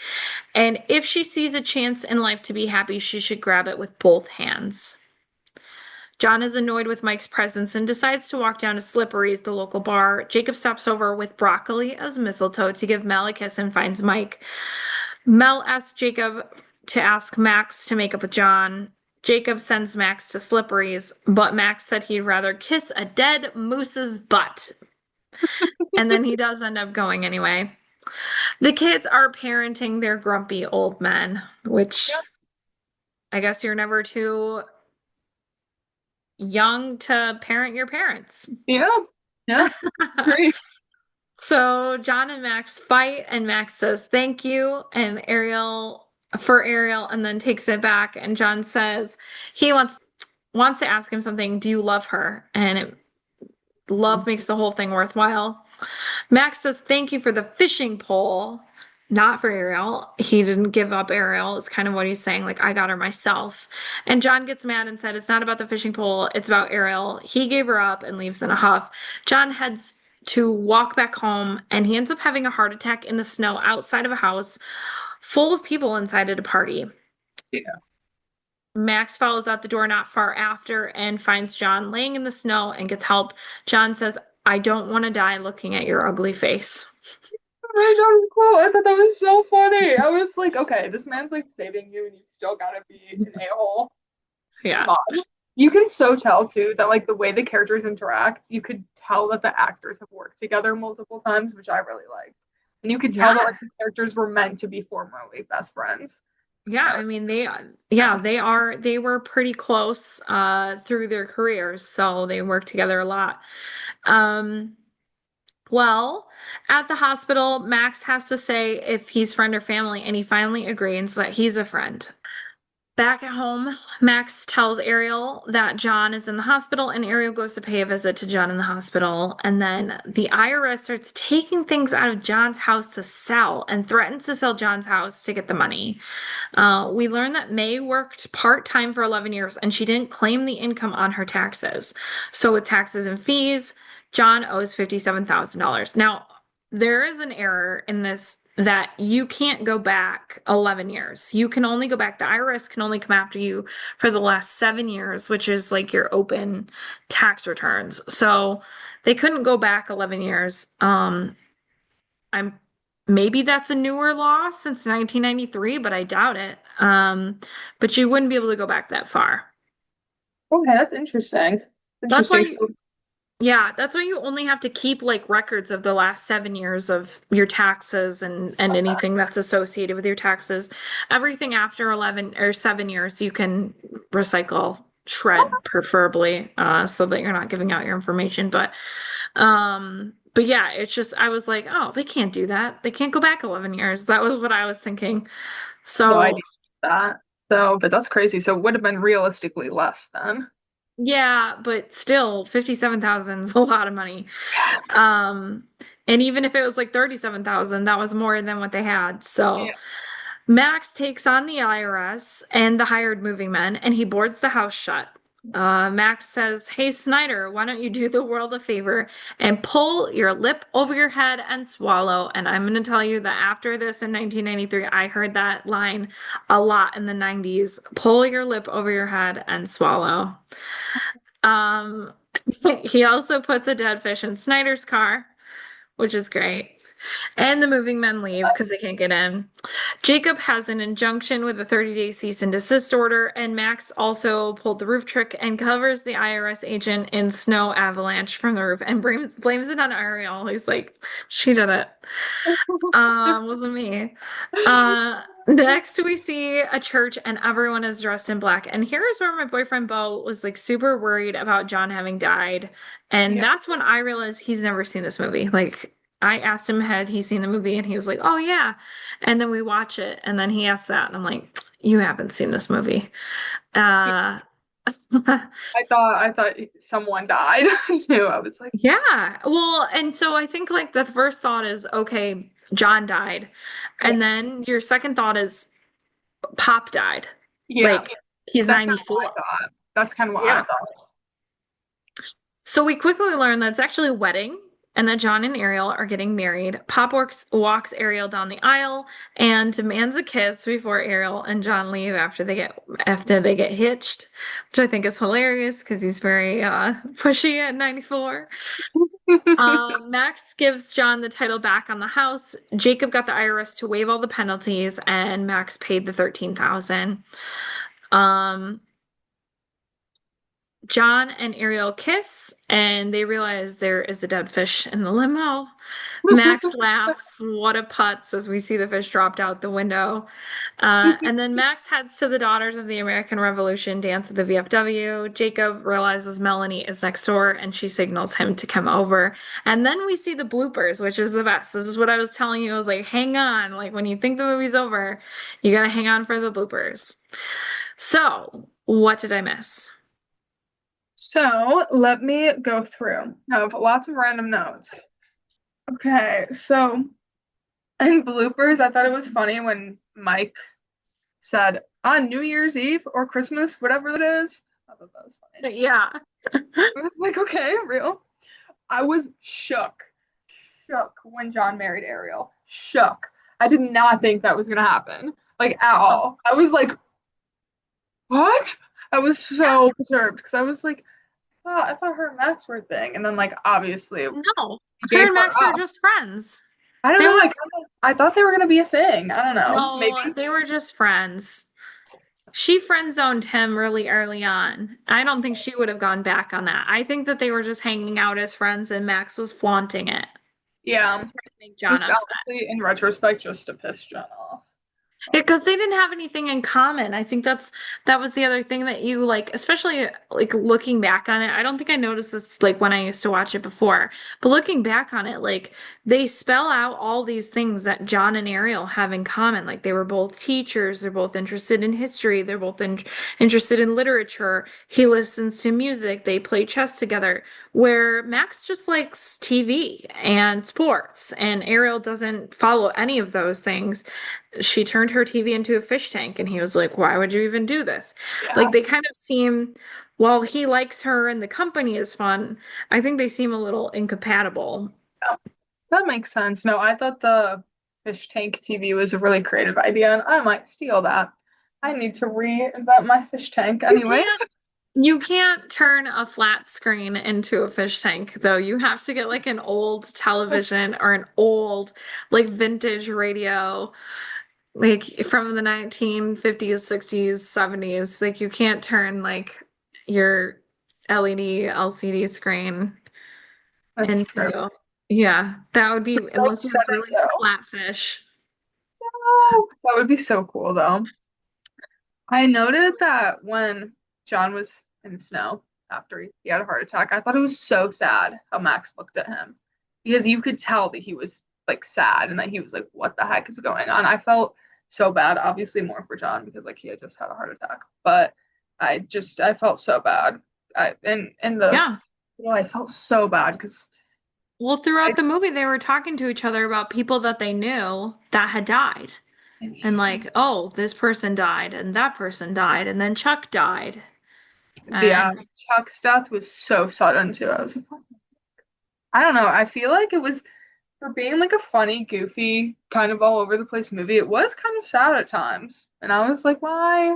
And if she sees a chance in life to be happy, she should grab it with both hands. John is annoyed with Mike's presence and decides to walk down to Slippery's, the local bar. Jacob stops over with broccoli as mistletoe to give Mel a kiss and finds Mike. Mel asks Jacob to ask Max to make up with John. Jacob sends Max to Slippery's, but Max said he'd rather kiss a dead moose's butt. And then he does end up going anyway. The kids are parenting their grumpy old men, which Yep. I guess you're never too young to parent your parents. Yeah. Yeah. Great. So John and Max fight, and Max says thank you, and Ariel, and then takes it back. And John says he wants to ask him something. Do you love her? Love makes the whole thing worthwhile. Max says thank you for the fishing pole, not for Ariel. He didn't give up Ariel. It's kind of what he's saying, like, I got her myself. And John gets mad and said, it's not about the fishing pole, it's about Ariel. He gave her up and leaves in a huff. John heads to walk back home, and he ends up having a heart attack in the snow outside of a house full of people inside at a party. Yeah. Max follows out the door not far after and finds John laying in the snow and gets help. John says, I don't want to die looking at your ugly face. I don't quote. I thought that was so funny. I was like, okay, this man's like saving you and you still gotta be an a-hole. Come Yeah. on. You can so tell too that like the way the characters interact, you could tell that the actors have worked together multiple times, which I really liked. And you could tell that Yeah. like the characters were meant to be formerly best friends. Yeah, That I was mean yeah. they were pretty close through their careers, so they worked together a lot. Um well, at the hospital, Max has to say if he's friend or family, and he finally agrees that he's a friend. Back at home, Max tells Ariel that John is in the hospital, and Ariel goes to pay a visit to John in the hospital. And then the IRS starts taking things out of John's house to sell and threatens to sell John's house to get the money. We learn that May worked part-time for 11 years and she didn't claim the income on her taxes. So, with taxes and fees, John owes $57,000. Now, there is an error in this that you can't go back 11 years. You can only go back, the IRS can only come after you for the last 7 years, which is like your open tax returns. So they couldn't go back 11 years. I'm maybe that's a newer law since 1993, but I doubt it. But you wouldn't be able to go back that far. Okay, that's interesting. That's why Interesting. you, So, Yeah, that's why you only have to keep like records of the last 7 years of your taxes and anything that's associated with your taxes. Everything after 11 or 7 years, you can recycle, shred preferably, so that you're not giving out your information. But yeah, it's just I was like, oh, they can't do that. They can't go back 11 years. That was what I was thinking. no So idea that. So, but that's crazy. So it would have been realistically less then. yeah, but still, 57,000 is a lot of money. Um, and even if it was like 37,000, that was more than what they had. So Yeah. Max takes on the IRS and the hired moving men, and he boards the house shut. Max says, Hey, Snyder, why don't you do the world a favor and pull your lip over your head and swallow? And I'm going to tell you that after this in 1993, I heard that line a lot in the 90's. Pull your lip over your head and swallow. Um, he also puts a dead fish in Snyder's car, which is great. And the moving men leave because they can't get in. Jacob has an injunction with a 30-day cease and desist order, and Max also pulled the roof trick and covers the IRS agent in snow avalanche from the roof and blames it on Ariel. He's like, she did it. Wasn't me. Next we see a church and everyone is dressed in black. And here's where my boyfriend Bo was like super worried about John having died. And Yeah. that's when I realized he's never seen this movie. Like I asked him had he seen the movie and he was like, "Oh yeah." And then we watch it and then he asked that and I'm like, "You haven't seen this movie." Uh I thought someone died too. I was like, Yeah. Well, and so I think like the first thought is, okay, John died. yeah. And then your second thought is Pop died. Yeah. Like he's That's kind of what I 94. thought. That's kind of what I Yeah. thought. So we quickly learn that it's actually a wedding. and that John and Ariel are getting married. Pop walks Ariel down the aisle and demands a kiss before Ariel and John leave after they get hitched, which I think is hilarious because he's very pushy at 94. Max gives John the title back on the house. Jacob got the IRS to waive all the penalties, and Max paid the 13,000. Um, John and Ariel kiss, and they realize there is a dead fish in the limo. Max laughs, what a putz, as we see the fish dropped out the window. And then Max heads to the Daughters of the American Revolution dance at the VFW. Jacob realizes Melanie is next door, and she signals him to come over. And then we see the bloopers, which is the best. This is what I was telling you. I was like, hang on. Like, when you think the movie's over, you gotta hang on for the bloopers. So, what did I miss? So let me go through. I have lots of random notes. Okay, so in bloopers, I thought it was funny when Mike said on New Year's Eve or Christmas, whatever it is. I thought that was funny. Yeah. I was like, okay, real. I was shook when John married Ariel. Shook. I did not think that was gonna happen, like at all. I was like, what? I was so perturbed because I was like, oh, I thought her and Max were a thing, and then like obviously No, he her gave and her Max are up. just friends. I don't They know. were, I thought they were gonna be a thing. I don't know. no, Maybe. they were just friends. She friend zoned him really early on. I don't think she would have gone back on that. I think that they were just hanging out as friends and Max was flaunting it to Yeah. try to make John Just upset. honestly, in retrospect, just to piss John off. Because they didn't have anything in common. I think that was the other thing that you like, especially like looking back on it. I don't think I noticed this like when I used to watch it before, but looking back on it, like they spell out all these things that John and Ariel have in common. Like they were both teachers, they're both interested in history, they're both interested in literature. He listens to music, they play chess together. Where Max just likes TV and sports, and Ariel doesn't follow any of those things. She turned her TV into a fish tank, and he was like, why would you even do this? Yeah. Like they kind of seem, while he likes her and the company is fun, I think they seem a little incompatible. Yeah. That makes sense. No, I thought the fish tank TV was a really creative idea, and I might steal that. I need to reinvent my fish tank, You anyways. can't you can't turn a flat screen into a fish tank though. You have to get like an old television or an old like vintage radio like from the 1950s, 60s, 70s. Like you can't turn like your LED LCD screen That's true. into, yeah, that would be, It's so unless you have upsetting, really though. flat fish. Oh, that would be so cool, though. I noted that when John was in the snow after he had a heart attack, I thought it was so sad how Max looked at him because you could tell that he was like sad and that he was like, what the heck is going on? I felt so bad, obviously more for John because like he had just had a heart attack, but I felt so bad. In the Yeah. I felt so bad because Well, I throughout the movie, they were talking to each other about people that they knew that had died. And like, oh, this person died, and that person died, and then Chuck died. yeah, And Chuck's death was so sudden too. I was like, I don't know. I feel like it was for being like a funny, goofy, kind of all over the place movie. It was kind of sad at times, and I was like, why?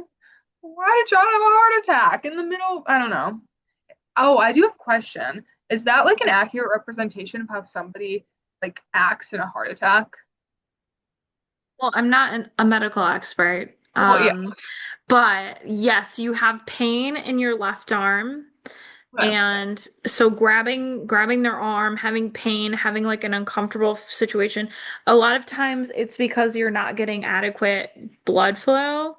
Why did John have a heart attack in the middle? I don't know. Oh, I do have a question. Is that like an accurate representation of how somebody like acts in a heart attack? well, I'm not a medical expert. Well, yeah. But yes, you have pain in your left arm. Okay. And so grabbing their arm, having pain, having like an uncomfortable situation, a lot of times it's because you're not getting adequate blood flow.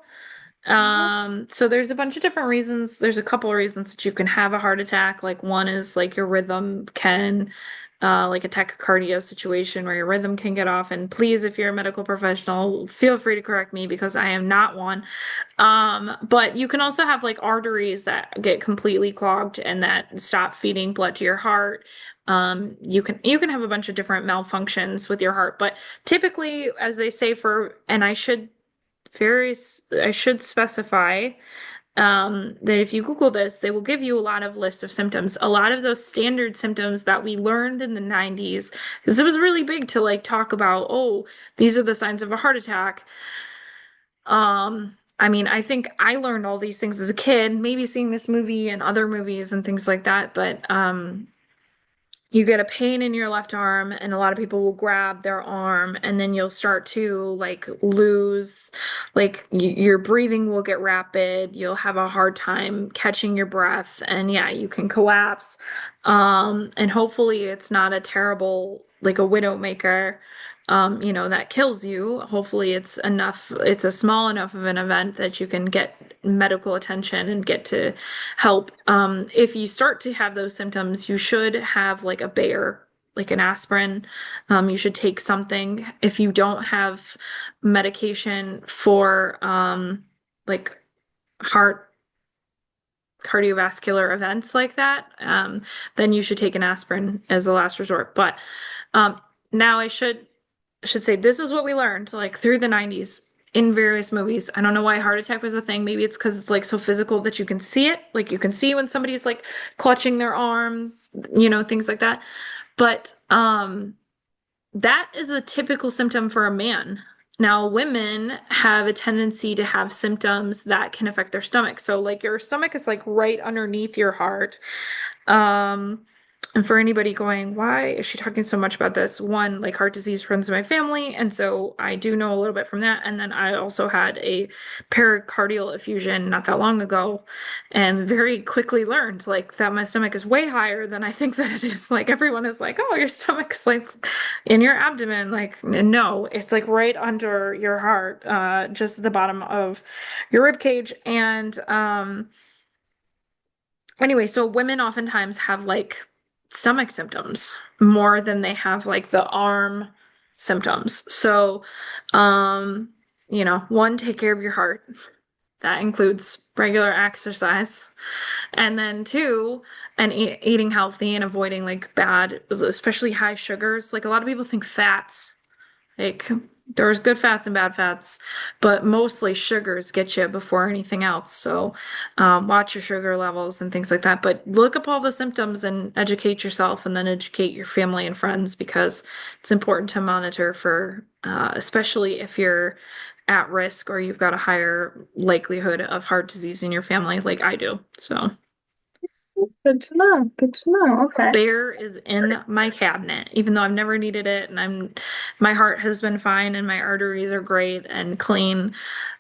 Mhm. So there's a bunch of different reasons. There's a couple of reasons that you can have a heart attack. Like one is like your rhythm can, like a tachycardia situation where your rhythm can get off. And please, if you're a medical professional, feel free to correct me because I am not one. But you can also have like arteries that get completely clogged and that stop feeding blood to your heart. You can have a bunch of different malfunctions with your heart, but typically, as they say for, and I should specify, that if you Google this, they will give you a lot of lists of symptoms. A lot of those standard symptoms that we learned in the 90's, because it was really big to like talk about, oh, these are the signs of a heart attack. I mean, I think I learned all these things as a kid, maybe seeing this movie and other movies and things like that, but you get a pain in your left arm, and a lot of people will grab their arm, and then you'll start to like lose, like your breathing will get rapid. You'll have a hard time catching your breath, and yeah, you can collapse. And hopefully it's not a terrible, like a widowmaker, that kills you. Hopefully it's a small enough of an event that you can get medical attention and get to help. If you start to have those symptoms, you should have like a Bayer, like an aspirin. You should take something. If you don't have medication for like heart cardiovascular events like that, then you should take an aspirin as a last resort. But now I should say this is what we learned like through the 90's in various movies. I don't know why heart attack was a thing. Maybe it's because it's like so physical that you can see it. Like you can see when somebody's like clutching their arm, things like that. But that is a typical symptom for a man. Now, women have a tendency to have symptoms that can affect their stomach. So like your stomach is like right underneath your heart. Um, and for anybody going, why is she talking so much about this? One, like heart disease runs in my family, and so I do know a little bit from that. And then I also had a pericardial effusion not that long ago, and very quickly learned like that my stomach is way higher than I think that it is. Like everyone is like, oh, your stomach's like in your abdomen. Like, no, it's like right under your heart, just at the bottom of your rib cage. And anyway, so women oftentimes have like stomach symptoms more than they have like the arm symptoms. So, one, take care of your heart. That includes regular exercise. And then two, and eating healthy and avoiding like bad, especially high sugars. Like a lot of people think fats. Like there's good fats and bad fats, but mostly sugars get you before anything else. So watch your sugar levels and things like that. But look up all the symptoms and educate yourself, and then educate your family and friends because it's important to monitor for, especially if you're at risk or you've got a higher likelihood of heart disease in your family, like I do. So. Good to know. Good to know. Okay. Bear is in my cabinet, even though I've never needed it, and my heart has been fine and my arteries are great and clean.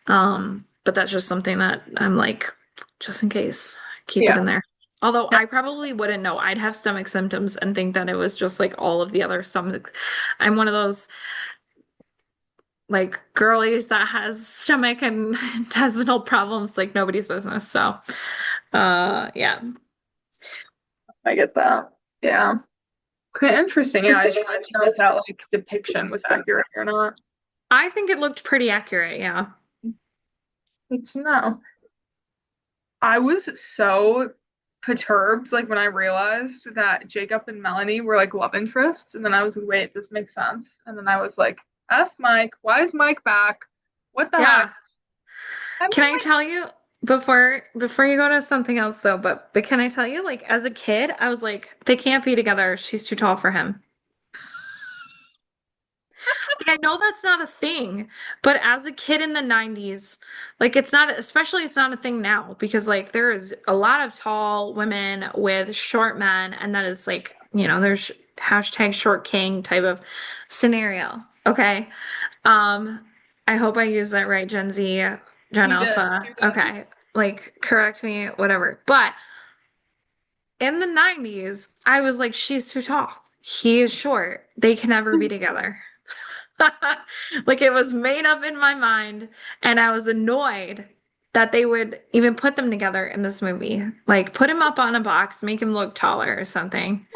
But that's just something that I'm like, just in case, keep it Yeah. in there. Although Yeah. I probably wouldn't know. I'd have stomach symptoms and think that it was just like all of the other stomach. I'm one of those like girlies that has stomach and intestinal problems like nobody's business. So, yeah. I get that. Yeah. Okay, interesting. Yeah, I just wanted to know if that like depiction was accurate or not. I think it looked pretty accurate, yeah. Good to know. I was so perturbed like when I realized that Jacob and Melanie were like love interests, and then I was like, wait, this makes sense. And then I was like, F Mike, why is Mike back? What the heck? Yeah. I mean, Can I like, tell you before you go to something else though, but can I tell you like as a kid, I was like they can't be together. She's too tall for him. Like I know that's not a thing, but as a kid in the 90's, like it's not a thing now because like there is a lot of tall women with short men and that is like, there's hashtag short king type of scenario. Okay. Um, I hope I use that right, Gen Z, Gen you did. Alpha. You did. Okay. Like correct me, whatever. But in the 90's, I was like, she's too tall. He is short. They can never be together. Like it was made up in my mind, and I was annoyed that they would even put them together in this movie. Like put him up on a box, make him look taller or something.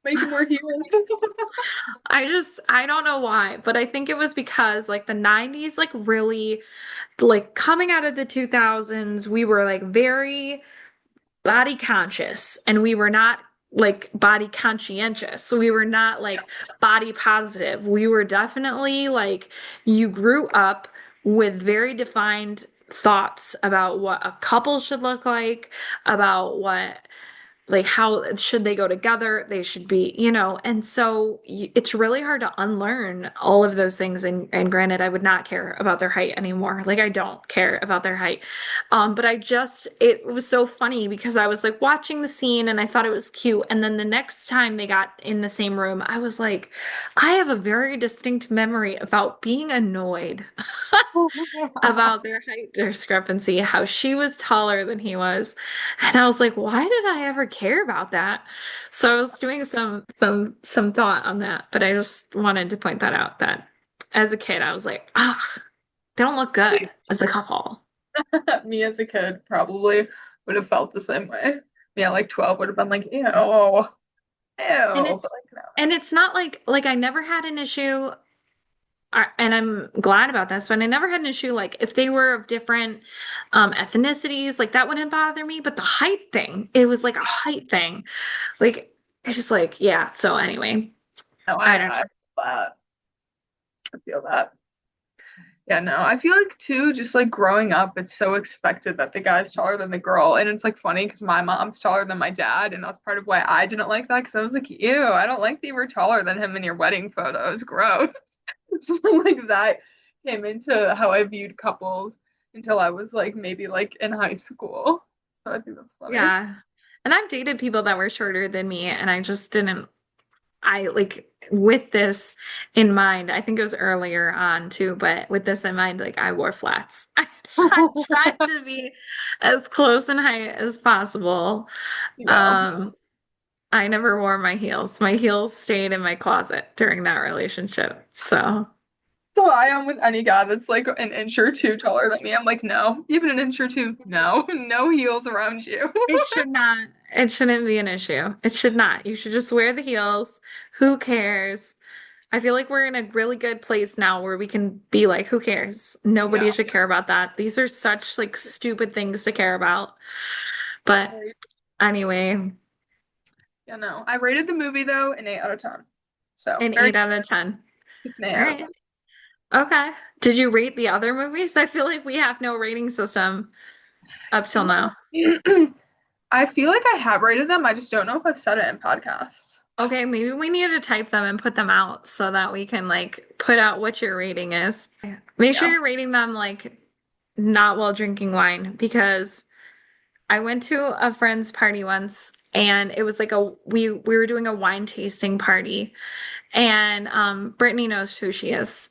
Make him where he is. I don't know why, but I think it was because like the 90's like really like coming out of the 2000s, we were like very body conscious and we were not like body conscientious. So we were not like body positive. We were definitely like you grew up with very defined thoughts about what a couple should look like, about what like how should they go together, they should be, and so it's really hard to unlearn all of those things. And granted, I would not care about their height anymore. Like I don't care about their height. But it was so funny because I was like watching the scene and I thought it was cute, and then the next time they got in the same room, I was like, I have a very distinct memory about being annoyed about their height discrepancy, how she was taller than he was. And I was like, why did I ever care about that? So I was doing some thought on that, but I just wanted to point that out that as a kid, I was like, ah, they don't look good as a couple. Me as a kid probably would have felt the same way. Me at like 12 would have been like, ew, ew. But And like it's no. and it's not like I never had an issue. And I'm glad about this, but I never had an issue like if they were of different ethnicities, like that wouldn't bother me. But the height thing, it was like a height thing. Like it's just like, yeah. So anyway, No, I don't I feel that. I feel that. Yeah, no, I feel like too, just like growing up, it's so expected that the guy's taller than the girl. And it's like funny because my mom's taller than my dad. And that's part of why I didn't like that because I was like, ew, I don't like that you were taller than him in your wedding photos. Gross. So like that came into how I viewed couples until I was like maybe like in high school. So I think that's funny. yeah. And I've dated people that were shorter than me, and I just didn't. I like with this in mind, I think it was earlier on too, but with this in mind, like I wore flats. I tried to be as close in height as possible. Yeah. Um, I never wore my heels. My heels stayed in my closet during that relationship. So So I am with any guy that's like an inch or two taller than me. I'm like, no, even an inch or two, no, no heels around you. it should not, it shouldn't be an issue. It should not. You should just wear the heels. Who cares? I feel like we're in a really good place now where we can be like, who cares? Nobody Yeah. should care about that. These are such like stupid things to care about. But anyway, Yeah, no. I rated the movie though an 8 out of 10. So an very 8 out of 10. it's an 8 All out of right. Okay. Did you rate the other movies? I feel like we have no rating system up till now. 10. I feel like I have rated them. I just don't know if I've said it in podcasts. Okay, maybe we need to type them and put them out so that we can like put out what your rating is. Make sure Yeah. you're rating them like not while drinking wine because I went to a friend's party once and it was like we were doing a wine tasting party and Brittany knows who she is.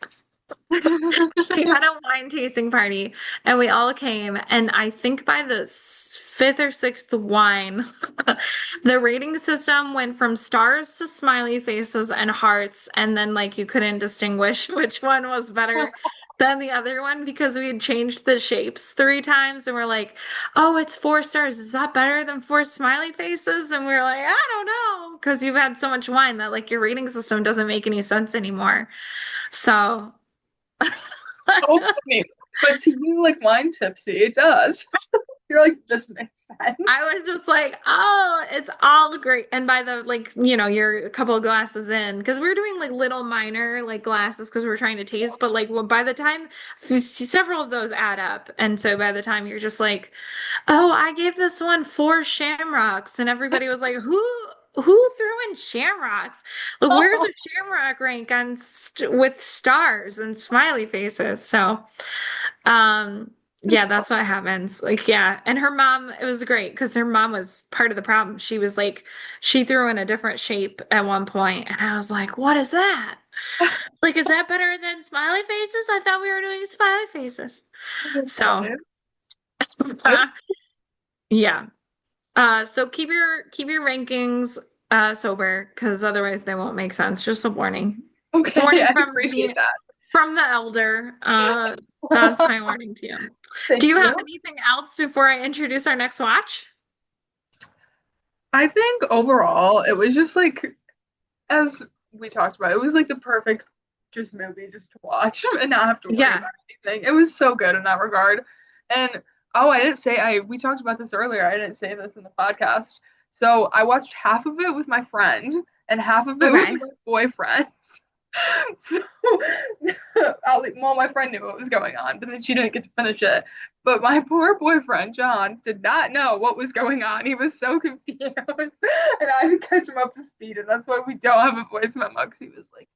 We had a wine tasting party and we all came. And I think by the fifth or sixth wine, the rating system went from stars to smiley faces and hearts. And then, like, you couldn't distinguish which one was better than the other one because we had changed the shapes 3 times. And we're like, oh, it's 4 stars. Is that better than 4 smiley faces? And we're like, I don't know. Because you've had so much wine that, like, your rating system doesn't make any sense anymore. So. Oh, funny. But to you, like wine tipsy, it does. You're like, this makes sense. I was just like, oh, it's all great. And by the like, you're a couple of glasses in, because we were doing like little minor like glasses because we were trying to taste, but like well, by the time several of those add up. And so by the time you're just like, oh, I gave this one 4 shamrocks, and everybody was like, who threw in shamrocks? Like, where's a shamrock rank on with stars and smiley faces? So, yeah, that's what happens. Like, yeah. And her mom, it was great because her mom was part of the problem. She was like, she threw in a different shape at one point, and I was like, what is that? Like, is that better than smiley faces? I thought we were doing smiley faces. That's So, funny. I- yeah. So keep your rankings sober because otherwise they won't make sense. Just a warning. Okay, Warning I from appreciate that. the elder. That's my warning to you. Do Thank you have you. anything else before I introduce our next watch? I think overall, it was just like, as we talked about, it was like the perfect just movie just to watch and not have to worry Yeah. about anything. It was so good in that regard. And oh, I didn't say we talked about this earlier. I didn't say this in the podcast. So I watched half of it with my friend and half of it with Okay. my boyfriend. So, well, my friend knew what was going on, but then she didn't get to finish it. But my poor boyfriend, John, did not know what was going on. He was so confused. And I had to catch him up to speed. And that's why we don't have a voice memo, because he was like,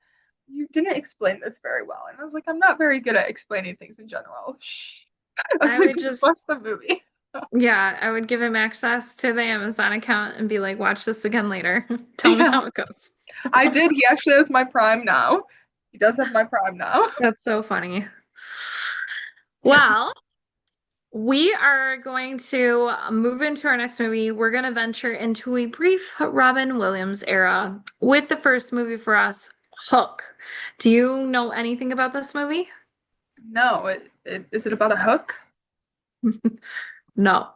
"You didn't explain this very well." And I was like, "I'm not very good at explaining things in general." Shh. I was I like, would "Just watch just, the movie." yeah, I would give him access to the Amazon account and be like, watch this again later. Tell me Yeah, how it goes. I did. He actually has my Prime now. He does have my Prime now. That's so funny. Yeah. Well, we are going to move into our next movie. We're going to venture into a brief Robin Williams era with the first movie for us, Hook. Do you know anything about this movie? No, is it about a hook? No.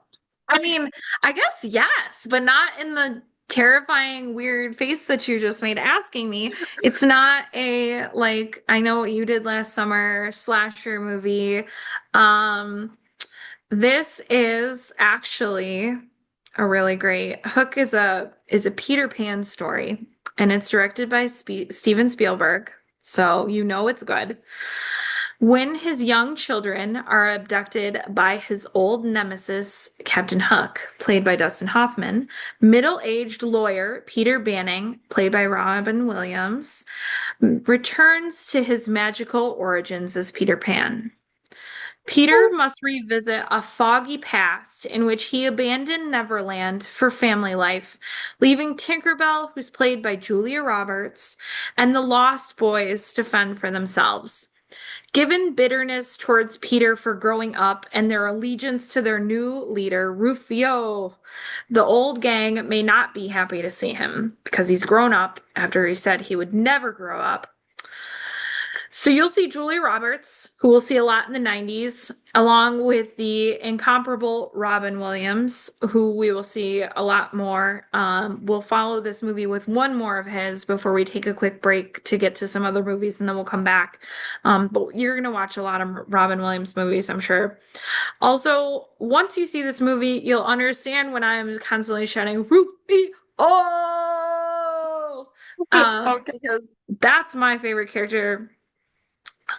I Okay. mean, I guess yes, but not in the terrifying, weird face that you just made asking me. It's not a like I know what you did last summer slasher movie. Um, this is actually a really great Hook is a Peter Pan story, and it's directed by Steven Spielberg, so you know it's good. When his young children are abducted by his old nemesis, Captain Hook, played by Dustin Hoffman, middle-aged lawyer Peter Banning, played by Robin Williams, returns to his magical origins as Peter Pan. Peter must revisit a foggy past in which he abandoned Neverland for family life, leaving Tinkerbell, who's played by Julia Roberts, and the Lost Boys to fend for themselves. Given bitterness towards Peter for growing up and their allegiance to their new leader, Rufio, the old gang may not be happy to see him because he's grown up after he said he would never grow up. So you'll see Julia Roberts, who we'll see a lot in the 90's, along with the incomparable Robin Williams, who we will see a lot more. We'll follow this movie with one more of his before we take a quick break to get to some other movies, and then we'll come back. But you're going to watch a lot of Robin Williams movies, I'm sure. Also, once you see this movie, you'll understand when I'm constantly shouting, Rufy, oh! Okay. Because that's my favorite character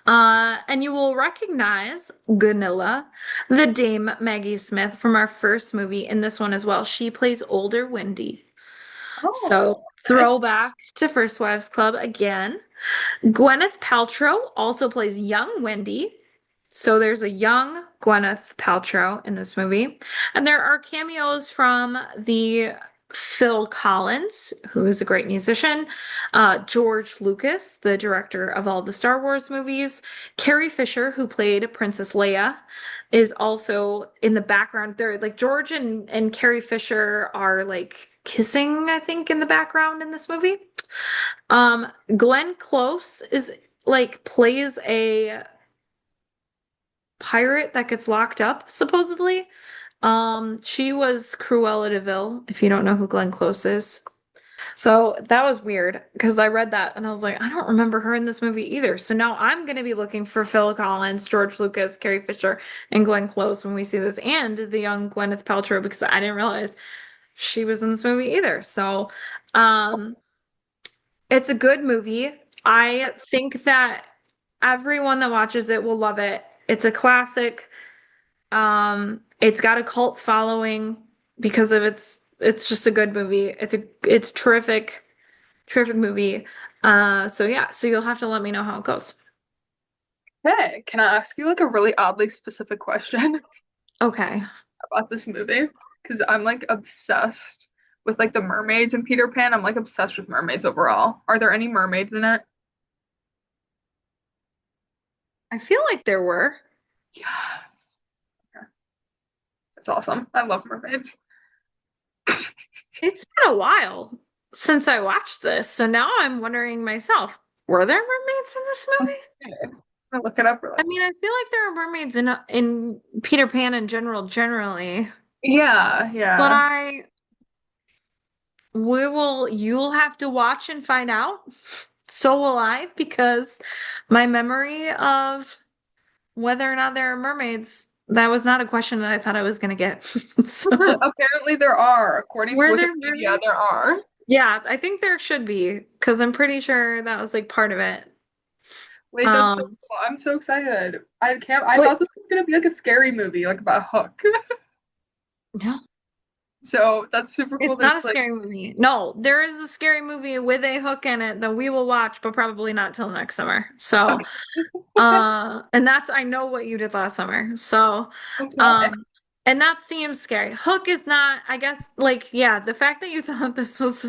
and you will recognize Gunilla, the Dame Maggie Smith from our first movie in this one as well. She plays older Wendy. So Oh, okay. throwback to First Wives Club again. Gwyneth Paltrow also plays young Wendy. So there's a young Gwyneth Paltrow in this movie. And there are cameos from the Phil Collins, who is a great musician, George Lucas, the director of all the Star Wars movies, Carrie Fisher, who played Princess Leia, is also in the background. They're like George and Carrie Fisher are like kissing, I think, in the background in this movie. Glenn Close is like plays a pirate that gets locked up, supposedly. She was Cruella de Vil, if you don't know who Glenn Close is. So that was weird because I read that and I was like, I don't remember her in this movie either. So now I'm going to be looking for Phil Collins, George Lucas, Carrie Fisher, and Glenn Close when we see this, and the young Gwyneth Paltrow because I didn't realize she was in this movie either. So, um, it's a good movie. I think that everyone that watches it will love it. It's a classic. It's got a cult following because of it's just a good movie. It's terrific, terrific movie. So yeah, so you'll have to let me know how it goes. Okay. Can I ask you like a really oddly specific question Okay. about this movie? Because I'm like obsessed with like the mermaids in Peter Pan. I'm like obsessed with mermaids overall. Are there any mermaids in it? I feel like there were. Yes. Okay. That's awesome. I love mermaids. It's been a while since I watched this, so now I'm wondering myself, were there mermaids in this movie? Okay. I'll look it up I really mean, quick. I feel like there are mermaids in Peter Pan in general, generally, Yeah, but yeah. you'll have to watch and find out. So will I, because my memory of whether or not there are mermaids, that was not a question that I thought I was going to get. So, Apparently there are. According to were there Wikipedia, there mermaids? are. Yeah, I think there should be, because I'm pretty sure that was like part of it. Wait, that's so Um, cool. I'm so excited. I can't. I but thought this was gonna be like a scary movie, like about Hook. no, So that's super cool it's that not a it's like, scary movie. No, there is a scary movie with a hook in it that we will watch, but probably not till next summer. So, okay, and that's I know what you did last summer. So, okay. um, and that seems scary. Hook is not, I guess, like, yeah, the fact that you thought this was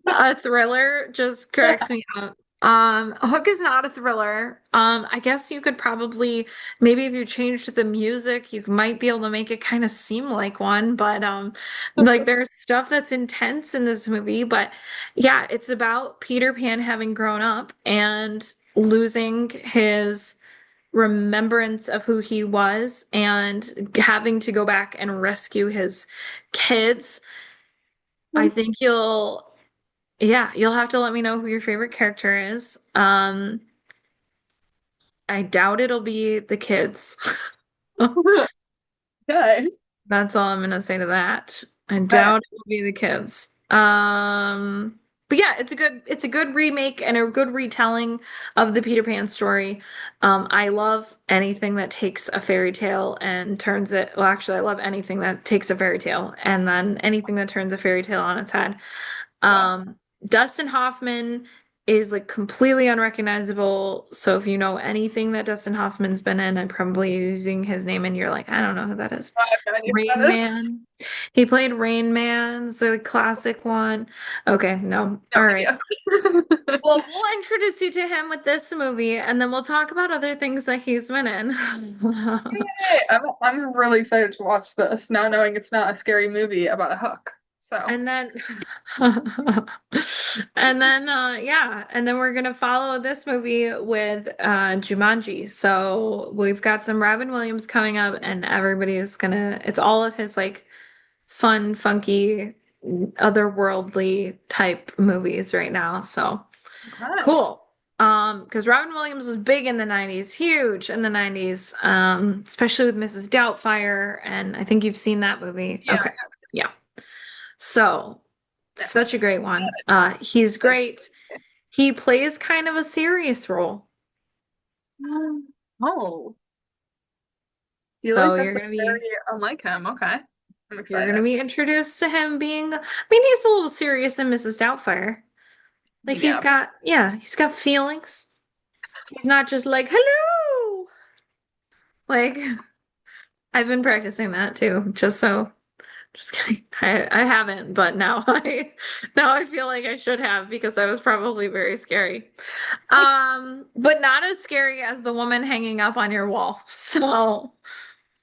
a thriller just cracks me up. Hook is not a thriller. I guess you could probably maybe if you changed the music, you might be able to make it kind of seem like one, but like there's stuff that's intense in this movie, but yeah, it's about Peter Pan having grown up and losing his remembrance of who he was and having to go back and rescue his kids. I think you'll have to let me know who your favorite character is. I doubt it'll be the kids. Okay. That's all I'm gonna say to that. I Okay. doubt it'll be the kids. But yeah, it's a good remake and a good retelling of the Peter Pan story. I love anything that takes a fairy tale and turns it, well, actually, I love anything that takes a fairy tale and then anything that turns a fairy tale on its head. Yeah. Um, Dustin Hoffman is like completely unrecognizable. So if you know anything that Dustin Hoffman's been in, I'm probably using his name and you're like, I don't know who that is. I have no idea who Rain that is. Man. He played Rain Man, the classic one. Okay, no. No All right. idea. Well, we'll introduce you to him with this movie and then we'll talk about other things that he's been in. Yay. I'm really excited to watch this now, knowing it's not a scary movie about a hook. So, And then yeah, and then we're gonna follow this movie with Jumanji. So we've got some Robin Williams coming up and everybody's gonna it's all of his like fun, funky, otherworldly type movies right now. So okay. cool. Because Robin Williams was big in the 90's, huge in the 90's, especially with Mrs. Doubtfire, and I think you've seen that movie. Yeah, I Okay. have Yeah. So, seen such a great one. He's it. great. He plays kind of a serious role. Oh, feel like So that's like very unlike him. Okay. I'm you're gonna excited. be introduced to him being, I mean, he's a little serious in Mrs. Doubtfire. Like Yeah. he's got feelings. He's not just like, hello. Like I've been practicing that too, just kidding. I haven't, but now I feel like I should have because I was probably very scary. But not as scary as the woman hanging up on your wall. So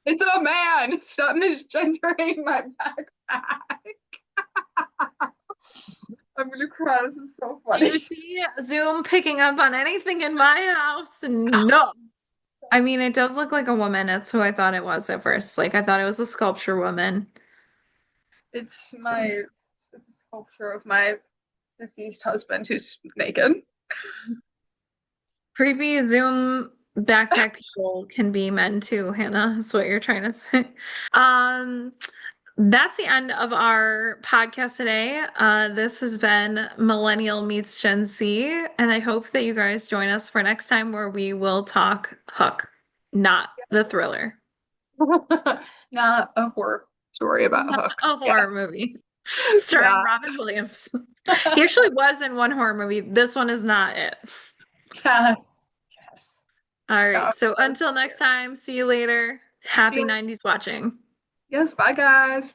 It's a man. Stop misgendering my backpack. I'm gonna cry. This is so do you funny. see Zoom picking up on anything in my house? No. I mean, it does look like a woman. That's who I thought it was at first. Like I thought it was a sculpture woman. It's a sculpture of my deceased husband who's naked. Creepy Zoom backpack people can be men too, Hannah. That's what you're trying to say. Um, that's the end of our podcast today. This has been Millennial Meets Gen Z, and I hope that you guys join us for next time where we will talk Hook, not the thriller. Not a horror story about a Not hook. a horror Yes. movie starring Yeah. Robin Williams. He actually was in one horror movie. This one is not it. Yes. Yes. All Yeah, right. So that's until next scary. time, see you later. Happy Yes. 90s watching. Yes. Bye, guys.